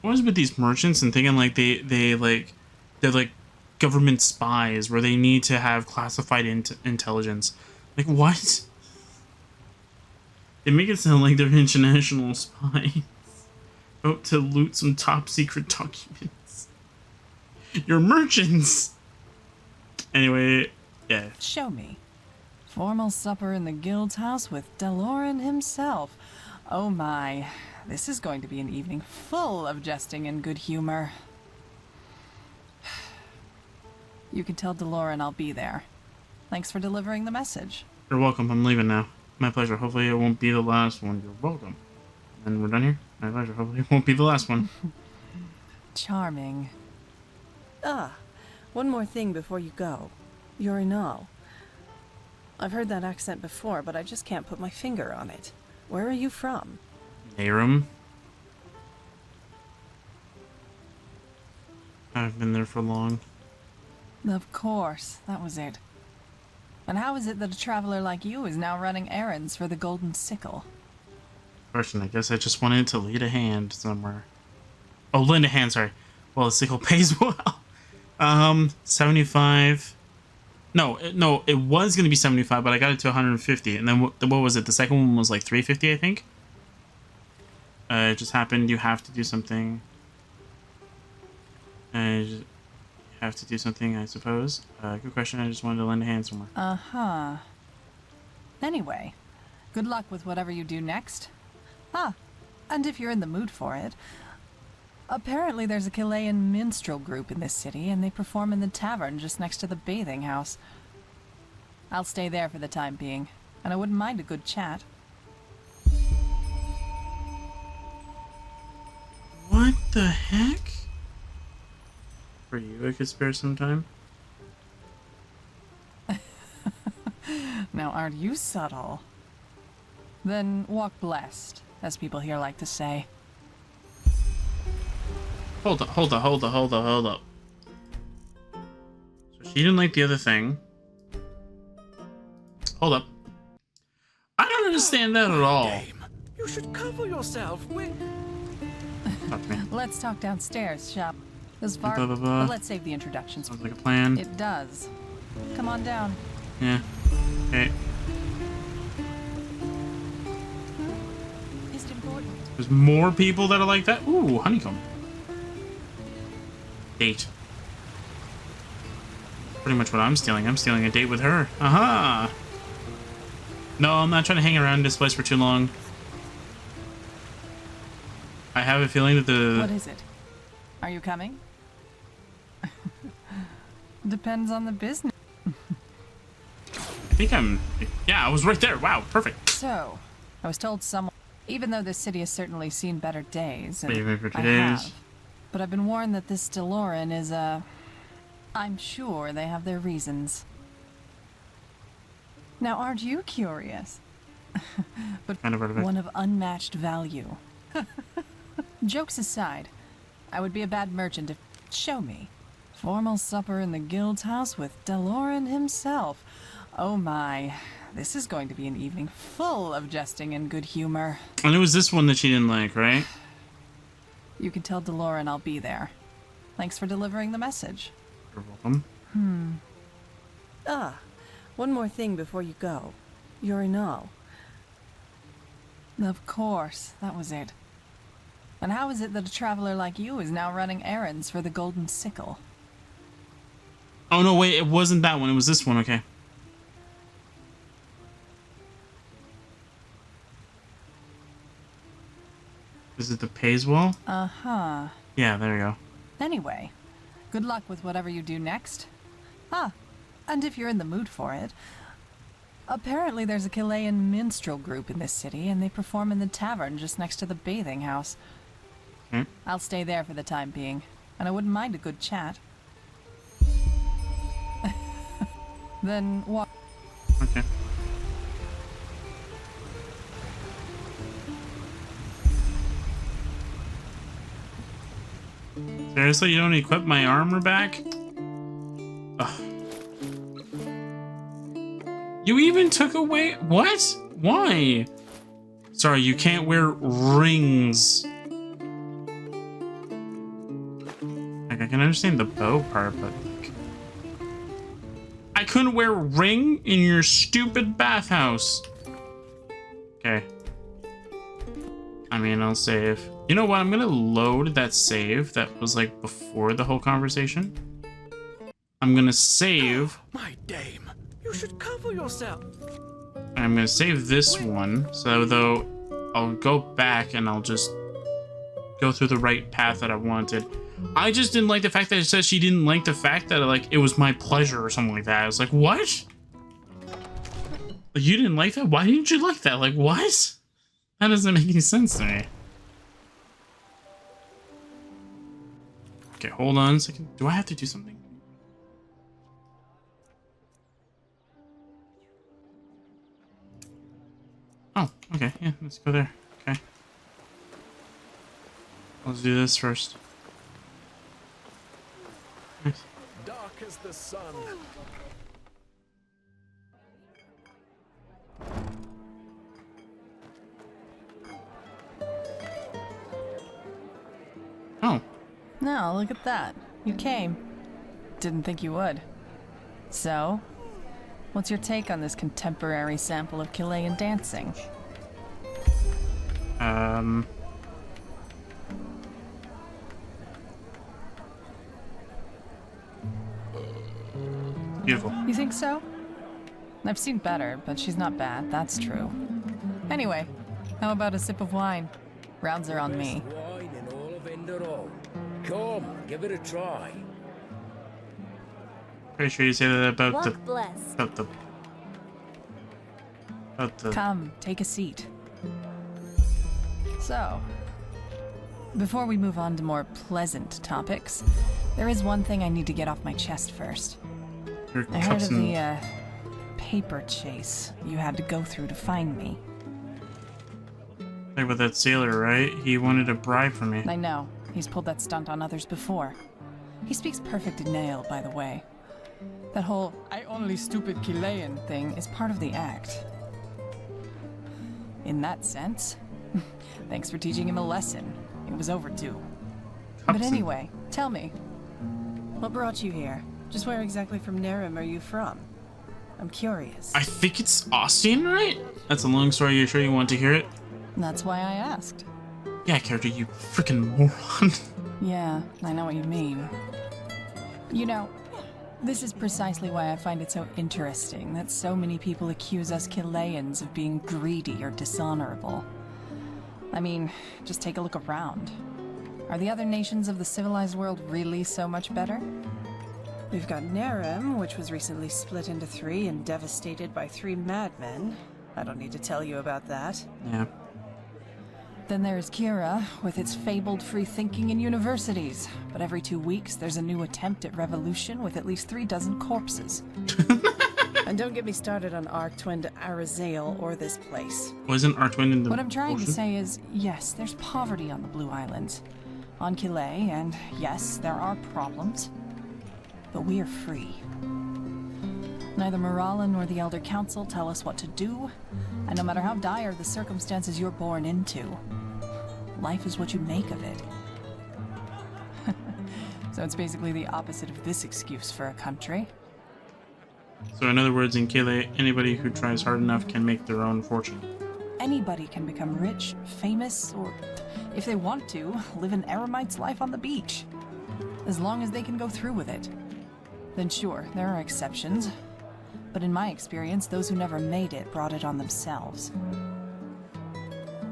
What is with these merchants and thinking like they're like government spies where they need to have classified intelligence? Like what? They make it sound like they're international spies out to loot some top secret documents. You're merchants. Anyway, yeah. Show me. Formal supper in the guild's house with DeLorean himself. Oh my, this is going to be an evening full of jesting and good humor. You can tell DeLorean I'll be there. Thanks for delivering the message. You're welcome. I'm leaving now. My pleasure. Hopefully it won't be the last one. You're welcome. And we're done here. My pleasure. Hopefully it won't be the last one. Charming. Ah, one more thing before you go. You're Enderal. I've heard that accent before, but I just can't put my finger on it. Where are you from? Aram. I've been there for long. Of course, that was it. And how is it that a traveler like you is now running errands for the Golden Sickle? Question, I guess I just wanted to lead a hand somewhere. Oh, lend a hand, sorry. Well, the sickle pays well. 75. No, it was going to be 75, but I got it to 150. And then what was it? The second one was like 350, I think. It just happened you have to do something. You have to do something, I suppose. Good question. I just wanted to lend a hand somewhere. Uh-huh. Anyway, good luck with whatever you do next. Ah, and if you're in the mood for it, apparently there's a Chilean minstrel group in this city, and they perform in the tavern just next to the bathing house. I'll stay there for the time being, and I wouldn't mind a good chat. What the heck? For you, I could spare some time. Now, aren't you subtle? Then walk blessed, as people here like to say. Hold up. So she didn't like the other thing. Hold up. I don't understand that at all. Dame, you should cover yourself. Let's talk downstairs, shop. As far, Blah, blah, blah. but let's save the introductions. Sounds like a plan. It does. Come on down. Yeah. Okay. It's important. There's more people that are like that. Ooh, honeycomb. Date. Pretty much what I'm stealing. I'm stealing a date with her. Aha! No, I'm not trying to hang around this place for too long. I have a feeling that the... What is it? Are you coming? Depends on the business. I think I'm... Yeah, I was right there. Wow, perfect. So, I was told someone... Even though this city has certainly seen better days, and Leaving for 2 I days. have, but I've been warned that this DeLorean is a... I'm sure they have their reasons. Now, aren't you curious? But Kind of relevant. one of unmatched value. Jokes aside, I would be a bad merchant if... Show me. Formal supper in the guild's house with DeLorean himself. Oh my, this is going to be an evening full of jesting and good humor. And it was this one that she didn't like, right? You can tell DeLorean I'll be there. Thanks for delivering the message. You're welcome. Ah, one more thing before you go. You're Enderal. Of course, that was it. And how is it that a traveler like you is now running errands for the Golden Sickle? Oh, no, wait. It wasn't that one. It was this one. Okay. Is it the pays well? Uh-huh. Yeah, there you go. Anyway, good luck with whatever you do next. Ah, and if you're in the mood for it, apparently there's a Chilean minstrel group in this city, and they perform in the tavern just next to the bathing house. I'll stay there for the time being, and I wouldn't mind a good chat. Then walk. Okay. Seriously, you don't equip my armor back? Ugh. You even took away... What? Why? Sorry, you can't wear rings. Like, I can understand the bow part, but... Like, I couldn't wear a ring in your stupid bathhouse. Okay. I mean, I'll save. You know what? I'm gonna load that save that was like before the whole conversation. I'm gonna save. My dame, you should cover yourself. I'm gonna save this one, so though I'll go back and I'll just go through the right path that I wanted. I just didn't like the fact that it says she didn't like the fact that like it was my pleasure or something like that. I was like, what? You didn't like that? Why didn't you like that? Like, what? That doesn't make any sense to me. Okay, hold on a second. Do I have to do something? Oh, okay. Yeah, let's go there. Okay. Let's do this first. Nice. Dark as the sun. Oh. No, look at that. You came. Didn't think you would. So, what's your take on this contemporary sample of Chilean dancing? Beautiful. You think so? I've seen better, but she's not bad, that's true. Anyway, how about a sip of wine? Rounds are on me. Best wine in all of Enderal. Come, give it a try. Pretty sure you say that about Walk blessed. about the. Come, take a seat. So, before we move on to more pleasant topics, there is one thing I need to get off my chest first. Your I heard cups of and the, paper chase you had to go through to find me. like with that sailor, right? He wanted a bribe from me. I know. He's pulled that stunt on others before. He speaks perfect Nail, by the way. That whole "I only stupid Chilean" thing is part of the act. In that sense, thanks for teaching him a lesson. It was overdue. But anyway, tell me, what brought you here? Just where exactly from Nerim are you from? I'm curious. I think it's Austin, right? That's a long story. You sure you want to hear it? That's why I asked. Yeah, character, you freaking moron. Yeah, I know what you mean. You know, this is precisely why I find it so interesting that so many people accuse us Chileans of being greedy or dishonorable. I mean, just take a look around. Are the other nations of the civilized world really so much better? We've got Nerim, which was recently split into 3 and devastated by 3 madmen. I don't need to tell you about that. Yeah. Then there's Kira, with its fabled free thinking in universities. But every 2 weeks, there's a new attempt at revolution with at least 3 dozen corpses. And don't get me started on Arctwind, Arizale, or this place. Wasn't Artwind in the What I'm trying to ocean? say is, yes, there's poverty on the Blue Islands. On Kile, and yes, there are problems. But we are free. Neither Morala nor the Elder Council tell us what to do, and no matter how dire the circumstances you're born into, life is what you make of it. So it's basically the opposite of this excuse for a country. So in other words, in Kile, anybody who tries hard enough can make their own fortune. Anybody can become rich, famous, or, if they want to, live an eremite's life on the beach. As long as they can go through with it. Then sure, there are exceptions. But in my experience, those who never made it brought it on themselves.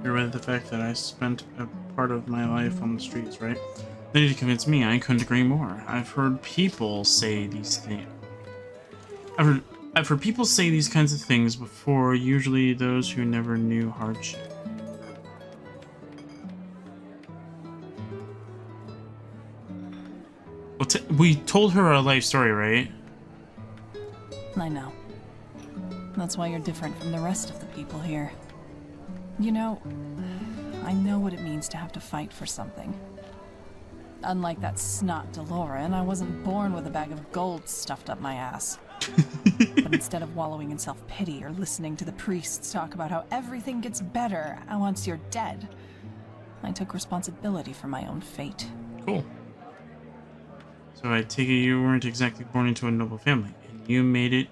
You're aware of the fact that I spent a part of my life on the streets, right? They need to convince me. I couldn't agree more. I've heard people say these things. I've heard people say these kinds of things before, usually those who never knew hardship. Well, we told her our life story, right? I know. That's why you're different from the rest of the people here. You know, I know what it means to have to fight for something. Unlike that snot DeLorean, I wasn't born with a bag of gold stuffed up my ass. But instead of wallowing in self-pity or listening to the priests talk about how everything gets better once you're dead, I took responsibility for my own fate. Cool. So I take it you weren't exactly born into a noble family, and you made it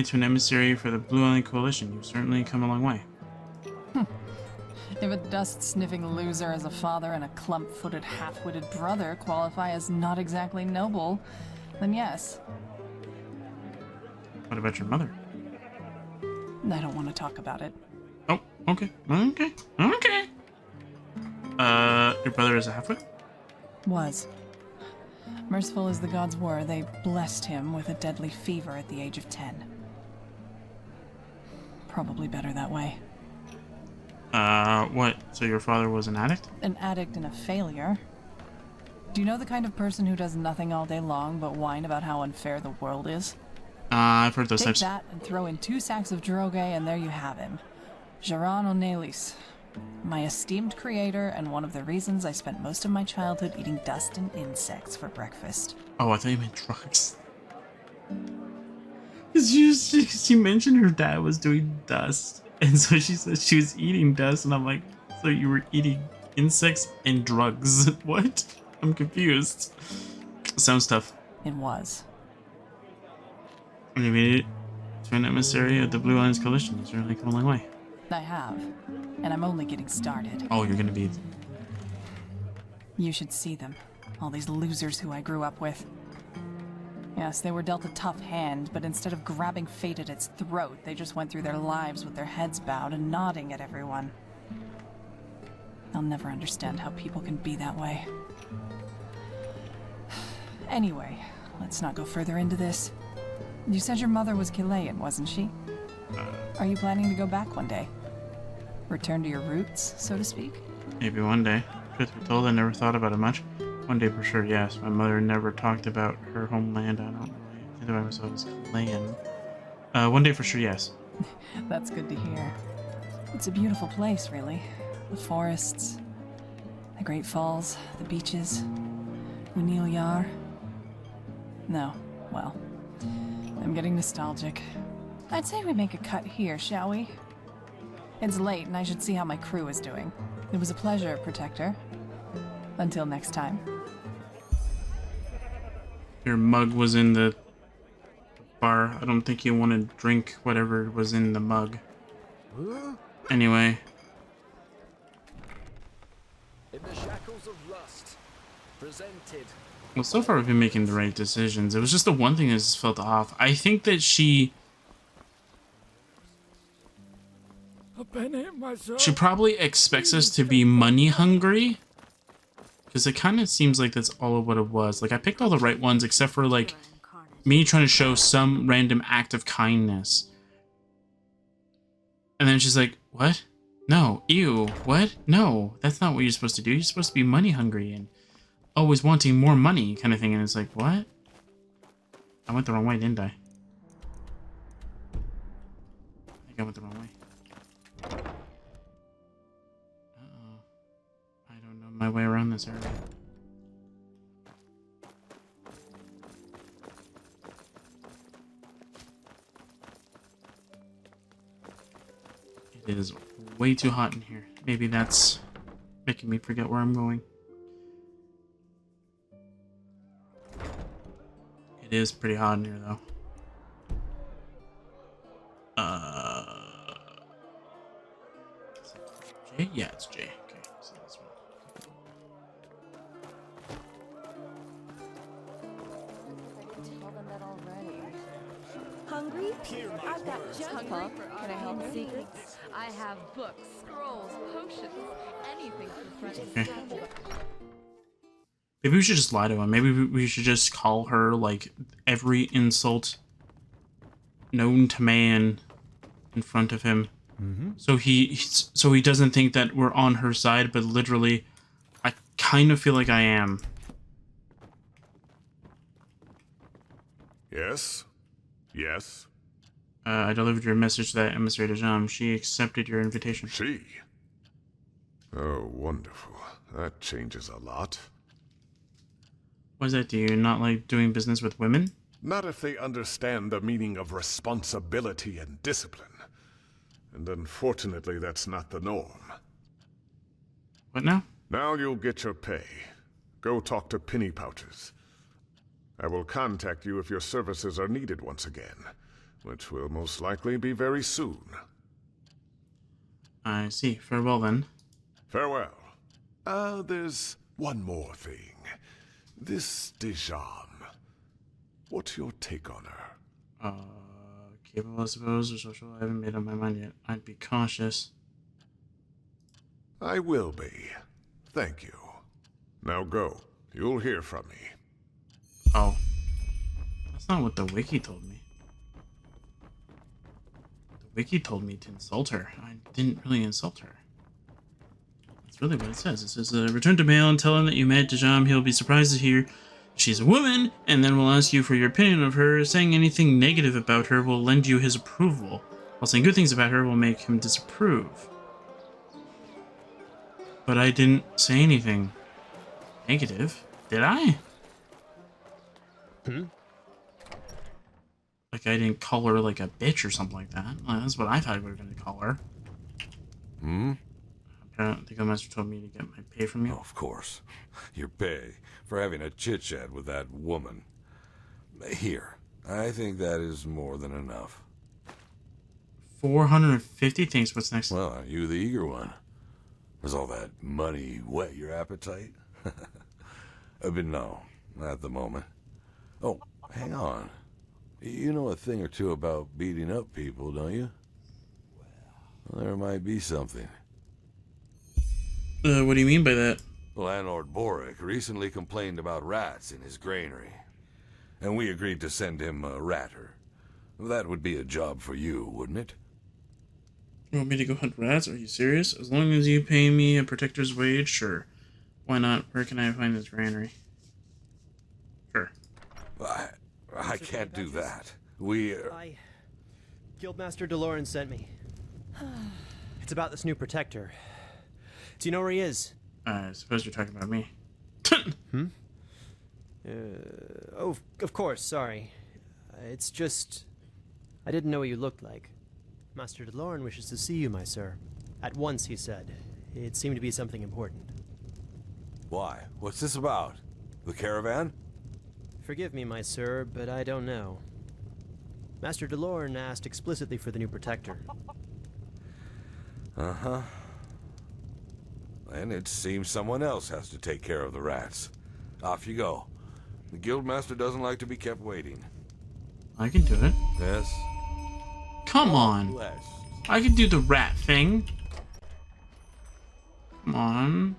to an emissary for the Blue Island Coalition. You've certainly come a long way. If a dust-sniffing loser as a father and a clump-footed, half-witted brother qualify as not exactly noble, then yes. What about your mother? I don't want to talk about it. Oh, okay. Your brother is a halfwit? Was. Merciful as the gods were, they blessed him with a deadly fever at the age of 10. Probably better that way. What? So your father was an addict? An addict and a failure. Do you know the kind of person who does nothing all day long but whine about how unfair the world is? I've heard those Take types. that and throw in 2 sacks of droge, and there you have him. Jaran O'Neillis, my esteemed creator, and one of the reasons I spent most of my childhood eating dust and insects for breakfast. Oh, I thought you meant drugs. Because she mentioned her dad was doing dust, and so she said she was eating dust, and I'm like, so you were eating insects and drugs? What? I'm confused. Sounds tough. It was. You made it to an emissary of the Blue Lions Coalition. You've certainly come a long way. I have, and I'm only getting started. Oh, you're gonna be... You should see them. All these losers who I grew up with. Yes, they were dealt a tough hand, but instead of grabbing fate at its throat, they just went through their lives with their heads bowed and nodding at everyone. I'll never understand how people can be that way. Anyway, let's not go further into this. You said your mother was Chilean, wasn't she? Are you planning to go back one day? Return to your roots, so to speak? Maybe one day. Truth be told, I never thought about it much. One day for sure, yes. My mother never talked about her homeland. I don't really think about myself as Chilean. One day for sure, yes. That's good to hear. It's a beautiful place, really. The forests, the Great Falls, the beaches, Unil Yar. No, well, I'm getting nostalgic. I'd say we make a cut here, shall we? It's late, and I should see how my crew is doing. It was a pleasure, Protector. Until next time. Your mug was in the bar. I don't think you want to drink whatever was in the mug. Anyway. In the shackles of lust, presented. Well, so far we've been making the right decisions. It was just the one thing that just felt off. I think that she probably expects us to be money hungry. Because it kind of seems like that's all of what it was. Like, I picked all the right ones except for, like, me trying to show some random act of kindness. And then she's like, what? No. Ew. What? No. That's not what you're supposed to do. You're supposed to be money hungry and always wanting more money kind of thing. And it's like, what? I went the wrong way, didn't I? I think I went the wrong way. Uh-oh. I don't know my way around this area. It is way too hot in here. Maybe that's making me forget where I'm going. It is pretty hot in here, though. J? Yeah, it's J. Okay, so this one. Hungry? I've got just Hungry for Can I help you? secrets? I have books, scrolls, potions, anything for friends. Okay. Maybe we should just lie to him. Maybe we should just call her, like, every insult known to man in front of him. So he doesn't think that we're on her side, but literally, I kind of feel like I am. Yes? Yes? I delivered your message to that emissary Dejam. She accepted your invitation. She? Oh, wonderful. That changes a lot. What does that do? You not like doing business with women? Not if they understand the meaning of responsibility and discipline. And unfortunately, that's not the norm. What now? Now you'll get your pay. Go talk to Penny Pouches. I will contact you if your services are needed once again, which will most likely be very soon. I see. Farewell, then. Farewell. There's one more thing. This Dejam. What's your take on her? Capable, I suppose, or social. I haven't made up my mind yet. I'd be cautious. I will be. Thank you. Now go. You'll hear from me. Oh. That's not what the wiki told me. The wiki told me to insult her. I didn't really insult her. That's really what it says. It says, return to mail and tell him that you met Dejam. He'll be surprised to hear she's a woman, and then we'll ask you for your opinion of her. Saying anything negative about her will lend you his approval, while saying good things about her will make him disapprove. But I didn't say anything negative, did I? Like, I didn't call her, like, a bitch or something like that. Well, that's what I thought we were going to call her. The Guildmaster told me to get my pay from you. Oh, of course. Your pay for having a chit-chat with that woman. Here, I think that is more than enough. 450? Thanks, what's next? Well, are you the eager one? Does all that money whet your appetite? But no, not at the moment. Oh, hang on. You know a thing or two about beating up people, don't you? Well, there might be something. What do you mean by that? Landlord Boric recently complained about rats in his granary, and we agreed to send him a ratter. That would be a job for you, wouldn't it? You want me to go hunt rats? Are you serious? As long as you pay me a protector's wage, sure. Why not? Where can I find this granary? Sure. I can't do that. We... Guildmaster DeLorean sent me. It's about this new protector. Do you know where he is? I suppose you're talking about me. Oh, of course, sorry. It's just... I didn't know what you looked like. Master DeLorean wishes to see you, my sir. At once, he said. It seemed to be something important. Why? What's this about? The caravan? Forgive me, my sir, but I don't know. Master DeLorean asked explicitly for the new protector. Uh-huh. And it seems someone else has to take care of the rats. Off you go. The Guildmaster doesn't like to be kept waiting. I can do it. Yes? Come on. I can do the rat thing. Come on.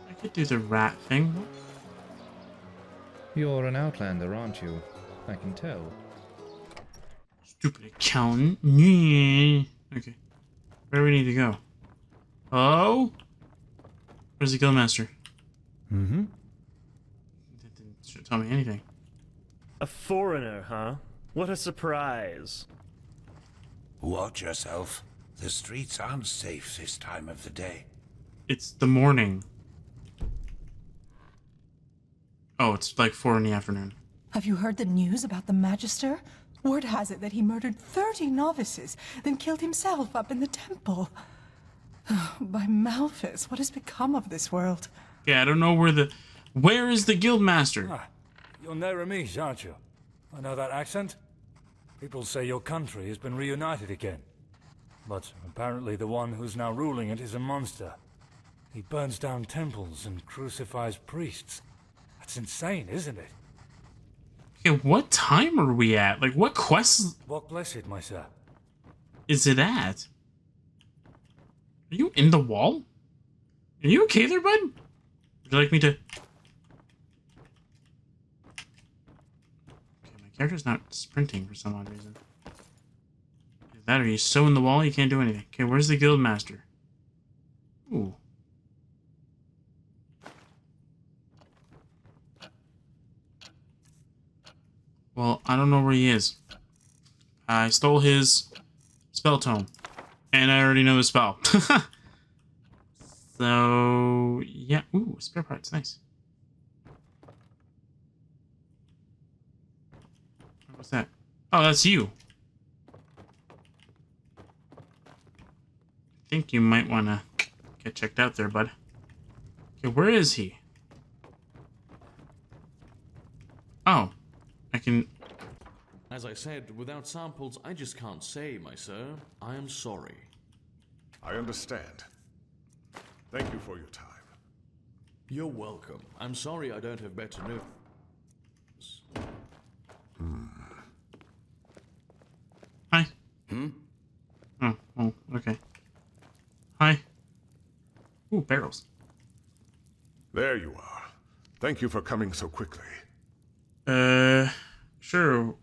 I could do the rat thing. You're an outlander, aren't you? I can tell. Stupid accountant. Yeah. Okay. Where do we need to go? Oh? Where's the Guildmaster? Mm-hmm. That didn't tell me anything. A foreigner, huh? What a surprise. Watch yourself. The streets aren't safe this time of the day. It's the morning. Oh, it's like 4 in the afternoon. Have you heard the news about the Magister? Word has it that he murdered 30 novices, then killed himself up in the temple. By Malphus, what has become of this world? Yeah, I don't know where the... Where is the Guildmaster? Ah, you're Neremis, aren't you? I know that accent. People say your country has been reunited again. But apparently the one who's now ruling it is a monster. He burns down temples and crucifies priests. That's insane, isn't it? Okay, what time are we at? Like, what quest Walk blessed, my sir. is it at? Are you in the wall? Are you okay there, bud? Would you like me to... Okay, my character's not sprinting for some odd reason. Is that or he's so in the wall you can't do anything. Okay, where's the Guildmaster? Ooh. Well, I don't know where he is. I stole his spell tome. And I already know the spell. So, yeah. Ooh, spare parts. Nice. What's that? Oh, that's you. I think you might want to get checked out there, bud. Okay, where is he? Oh. I can... As I said, without samples, I just can't say, my sir. I am sorry. I understand. Thank you for your time. You're welcome. I'm sorry I don't have better news. Hi. Hmm? Oh, okay. Hi. Ooh, barrels. There you are. Thank you for coming so quickly. Sure.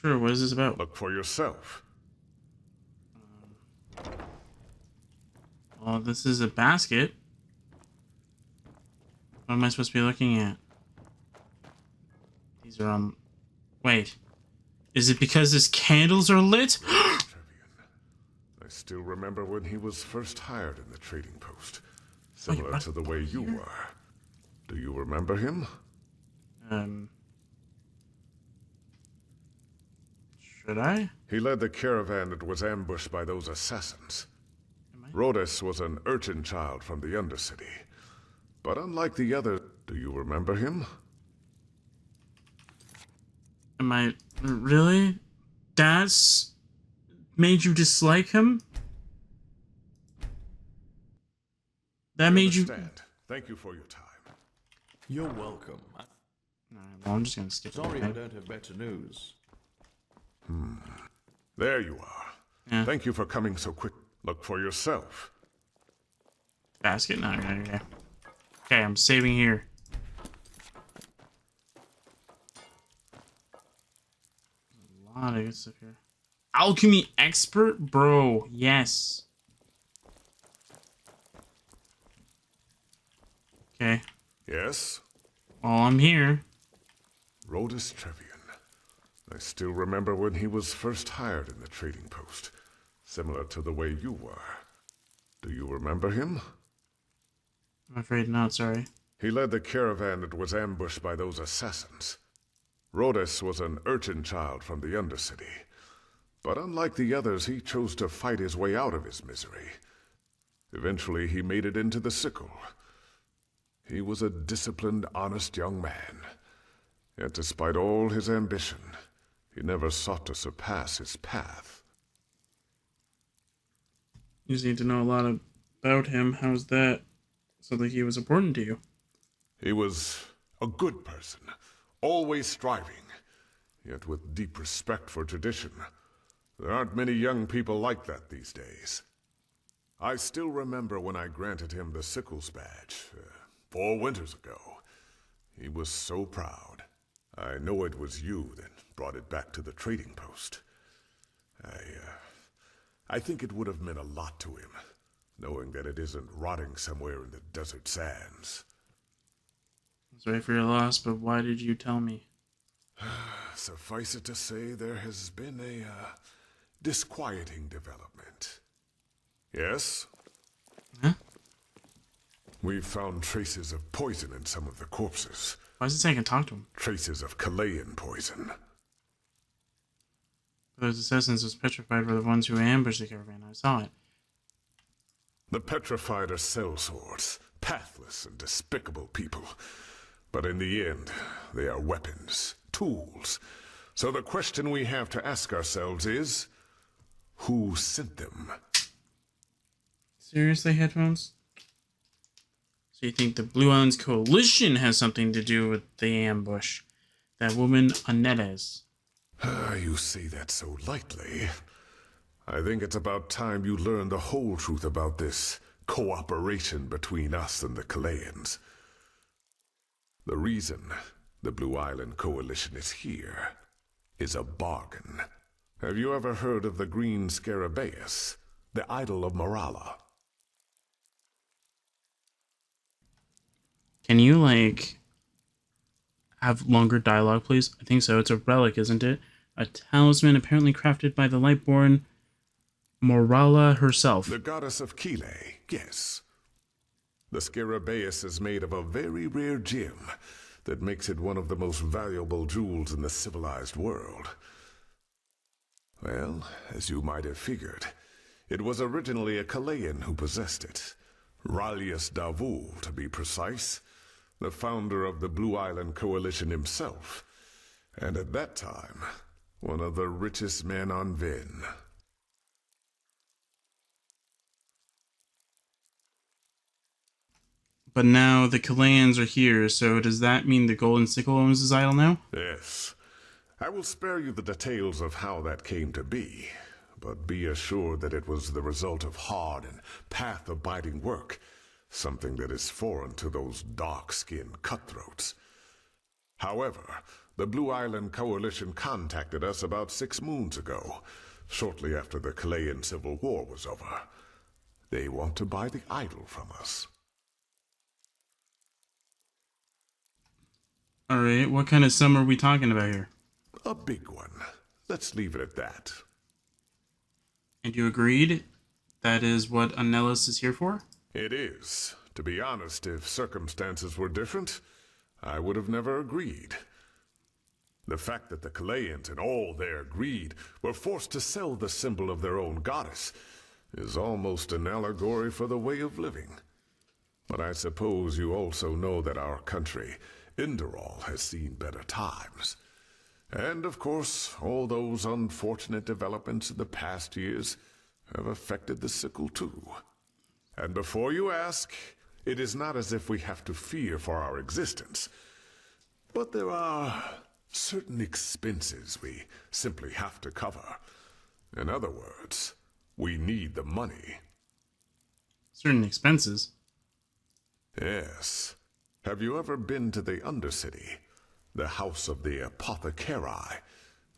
Sure, what is this about? Look for yourself. Well, this is a basket. What am I supposed to be looking at? These are on... Wait. Is it because his candles are lit? I still remember when he was first hired in the trading post. Similar to the way you were. Do you remember him? Should I? He led the caravan that was ambushed by those assassins. Rhodes was an urchin child from the Undercity. But unlike the other, do you remember him? Am I... Really? That's... made you dislike him? That made you... Thank you for your time. You're welcome. Well, I'm just gonna skip Sorry it. I don't have better news. There you are. Yeah. Thank you for coming so quick. Look for yourself. Basket? No, okay. Okay, I'm saving here. A lot of good stuff here. Alchemy expert? Bro, yes. Okay. Yes? Well, I'm here. Rhodes Trevian. I still remember when he was first hired in the trading post. Similar to the way you were. Do you remember him? I'm afraid not, sorry. He led the caravan that was ambushed by those assassins. Rhodes was an urchin child from the Undercity. But unlike the others, he chose to fight his way out of his misery. Eventually, he made it into the Sickle. He was a disciplined, honest young man. Yet despite all his ambition, he never sought to surpass his path. You just need to know a lot about him. How's that? So that he was important to you. He was a good person, always striving, yet with deep respect for tradition. There aren't many young people like that these days. I still remember when I granted him the Sickle's badge, 4 winters ago. He was so proud. I know it was you that brought it back to the trading post. I think it would have meant a lot to him, knowing that it isn't rotting somewhere in the desert sands. Sorry for your loss, but why did you tell me? Suffice it to say, there has been a disquieting development. Yes? Huh? We've found traces of poison in some of the corpses. Why is it saying I can talk to him? Traces of Chilean poison. Those assassins was petrified were the ones who ambushed the caravan. I saw it. The petrified are sellswords, pathless and despicable people. But in the end, they are weapons, tools. So the question we have to ask ourselves is, who sent them? Seriously, headphones? So you think the Blue Islands Coalition has something to do with the ambush? That woman, Anetes. You say that so lightly. I think it's about time you learn the whole truth about this cooperation between us and the Chileans. The reason the Blue Island Coalition is here is a bargain. Have you ever heard of the Green Scarabaeus, the idol of Morala? Can you, like, have longer dialogue, please? I think so. It's a relic, isn't it? A talisman apparently crafted by the Lightborn Morala herself. The goddess of Chile, yes. The Scarabaeus is made of a very rare gem that makes it one of the most valuable jewels in the civilized world. Well, as you might have figured, it was originally a Chilean who possessed it. Ralius Davul, to be precise, the founder of the Blue Island Coalition himself, and at that time, one of the richest men on Vin. But now the Chileans are here, so does that mean the Golden Sickle owns his idol now? Yes. I will spare you the details of how that came to be, but be assured that it was the result of hard and path-abiding work, something that is foreign to those dark-skinned cutthroats. However, the Blue Island Coalition contacted us about 6 moons ago, shortly after the Chilean Civil War was over. They want to buy the idol from us. Alright, what kind of sum are we talking about here? A big one. Let's leave it at that. And you agreed? That is what Anellis is here for? It is. To be honest, if circumstances were different, I would have never agreed. The fact that the Chileans, in all their greed, were forced to sell the symbol of their own goddess is almost an allegory for the way of living. But I suppose you also know that our country, Enderal, has seen better times. And, of course, all those unfortunate developments in the past years have affected the Sickle too. And before you ask, it is not as if we have to fear for our existence. But there are certain expenses we simply have to cover. In other words, we need the money. Certain expenses? Yes. Have you ever been to the Undercity? The house of the apothecari?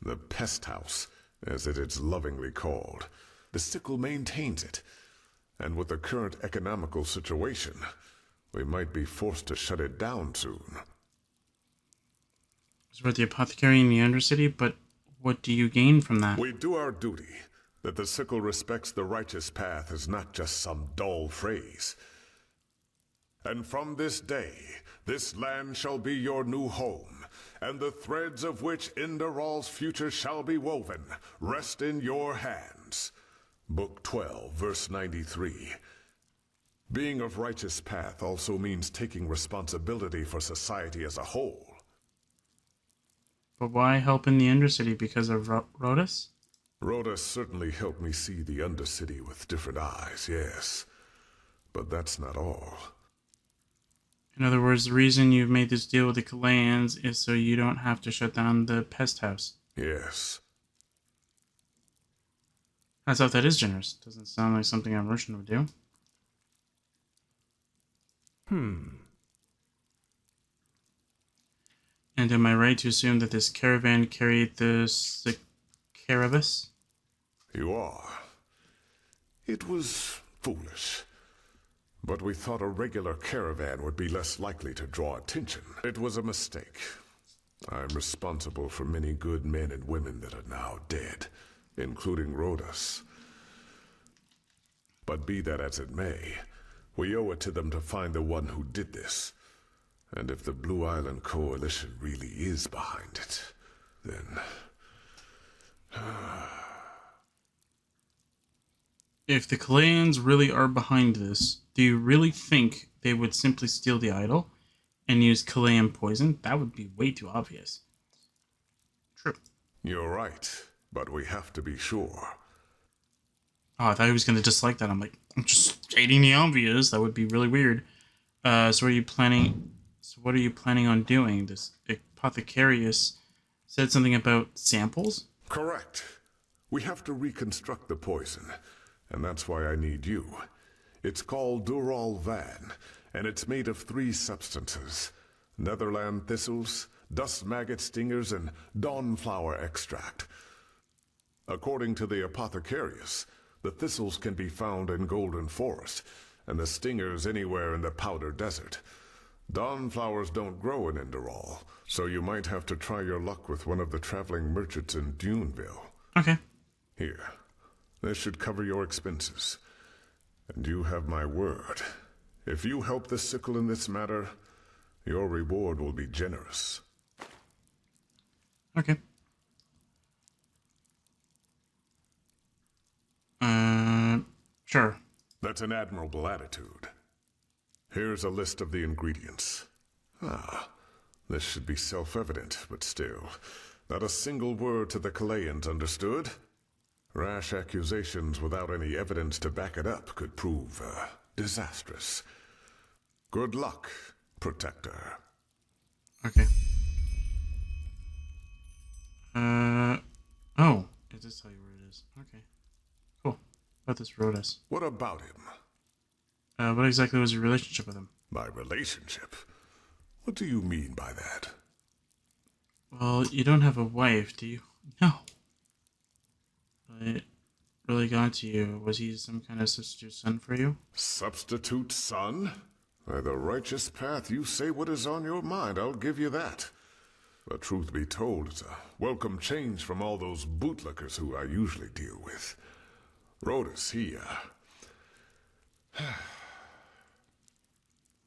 The pest house, as it is lovingly called. The Sickle maintains it. And with the current economical situation, we might be forced to shut it down soon. It's about the apothecary in the Undercity, but what do you gain from that? We do our duty. That the Sickle respects the righteous path is not just some dull phrase. And from this day, this land shall be your new home, and the threads of which Enderal's future shall be woven rest in your hands. Book 12, verse 93. Being of righteous path also means taking responsibility for society as a whole. But why help in the Undercity? Because of Rhodas? Rhoda certainly helped me see the Undercity with different eyes, yes. But that's not all. In other words, the reason you've made this deal with the Chileans is so you don't have to shut down the pest house. Yes. I thought that is generous. Doesn't sound like something a merchant would do. And am I right to assume that this caravan carried the Sicarabus? You are. It was foolish. But we thought a regular caravan would be less likely to draw attention. It was a mistake. I'm responsible for many good men and women that are now dead, including Rhodas. But be that as it may, we owe it to them to find the one who did this. And if the Blue Island Coalition really is behind it, then... If the Chileans really are behind this, do you really think they would simply steal the idol and use Chilean poison? That would be way too obvious. True. You're right, but we have to be sure. Oh, I thought he was going to dislike that. I'm just stating the obvious. That would be really weird. So what are you planning on doing? This apothecarius said something about samples? Correct. We have to reconstruct the poison, and that's why I need you. It's called Dural Van, and it's made of 3 substances: Netherland thistles, dust maggot stingers, and dawnflower extract. According to the apothecarius, the thistles can be found in Golden Forest, and the stingers anywhere in the Powder Desert. Dawnflowers don't grow in Enderal, so you might have to try your luck with one of the traveling merchants in Duneville. Okay. Here. This should cover your expenses. And you have my word. If you help the Sickle in this matter, your reward will be generous. Okay. Sure. That's an admirable attitude. Here's a list of the ingredients. This should be self-evident, but still. Not a single word to the Chileans, understood? Rash accusations without any evidence to back it up could prove, disastrous. Good luck, Protector. Okay. Oh. It does tell you where it is. Okay. Cool. About this Rhodas. What about him? What exactly was your relationship with him? My relationship? What do you mean by that? Well, you don't have a wife, do you? No. But really got to you? Was he some kind of substitute son for you? Substitute son? By the righteous path, you say what is on your mind, I'll give you that. But truth be told, it's a welcome change from all those bootlickers who I usually deal with. Rodus, he,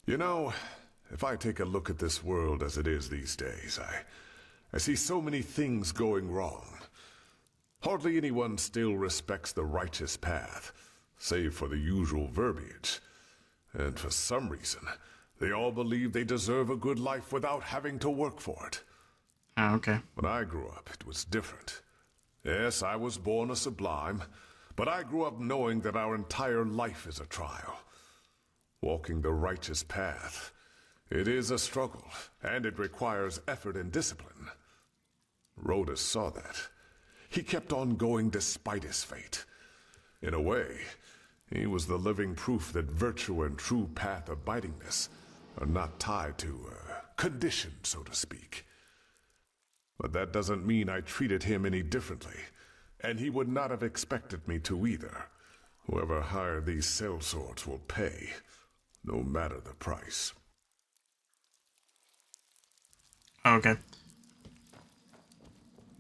You know, if I take a look at this world as it is these days, I see so many things going wrong. Hardly anyone still respects the righteous path, save for the usual verbiage. And for some reason, they all believe they deserve a good life without having to work for it. Oh, okay. When I grew up, it was different. Yes, I was born a sublime, but I grew up knowing that our entire life is a trial. Walking the righteous path, it is a struggle, and it requires effort and discipline. Rodus saw that. He kept on going despite his fate. In a way, he was the living proof that virtue and true path abidingness are not tied to condition, so to speak. But that doesn't mean I treated him any differently, and he would not have expected me to either. Whoever hired these sellswords will pay, no matter the price. Okay.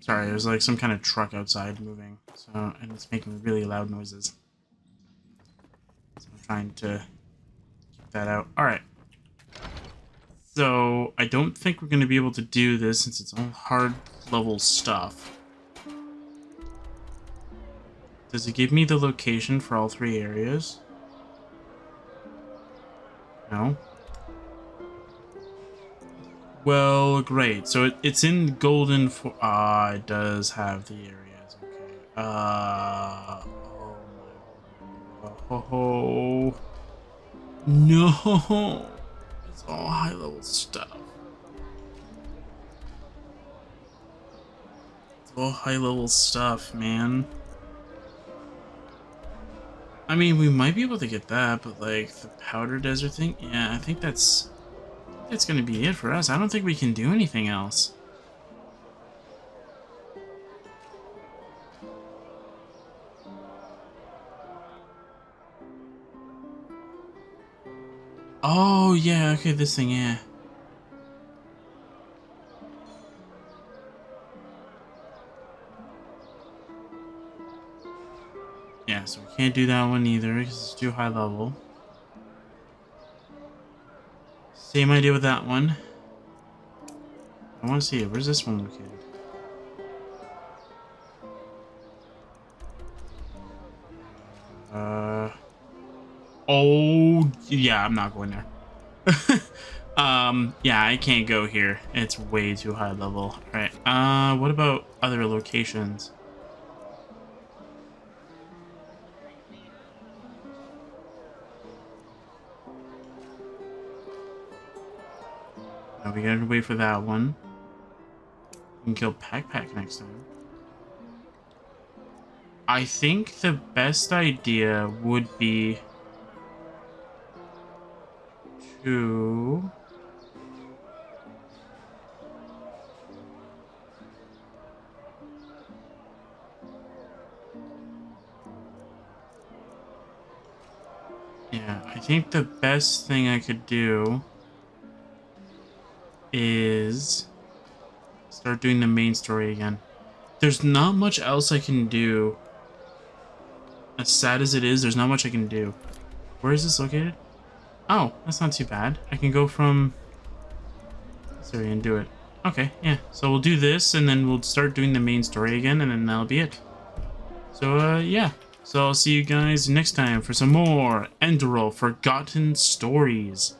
Sorry, there's like some kind of truck outside moving, so, and it's making really loud noises. So I'm trying to keep that out. Alright. So, I don't think we're going to be able to do this since it's all hard level stuff. Does it give me the location for all 3 areas? No. Well, great. So it's in Golden for it does have the areas. Okay. Oh my. Oh. No. It's all high level stuff. It's all high level stuff, man. I mean, we might be able to get that, but like the powder desert thing, yeah, I think that's gonna be it for us. I don't think we can do anything else. Oh, yeah, okay, this thing, yeah. Yeah, so we can't do that one either because it's too high level. Same idea with that one. I want to see it. Where's this one located? Oh, yeah, I'm not going there. Yeah, I can't go here. It's way too high level. Alright, what about other locations? We gotta wait for that one. We can kill Pack next time. I think the best idea would be to... Yeah, I think the best thing I could do is start doing the main story again. There's not much else I can do. As sad as it is, there's not much I can do. Where is this located? Oh, that's not too bad. I can go from this area and do it. Okay, yeah. So we'll do this, and then we'll start doing the main story again, and then that'll be it. So, yeah. So I'll see you guys next time for some more Enderal Forgotten Stories.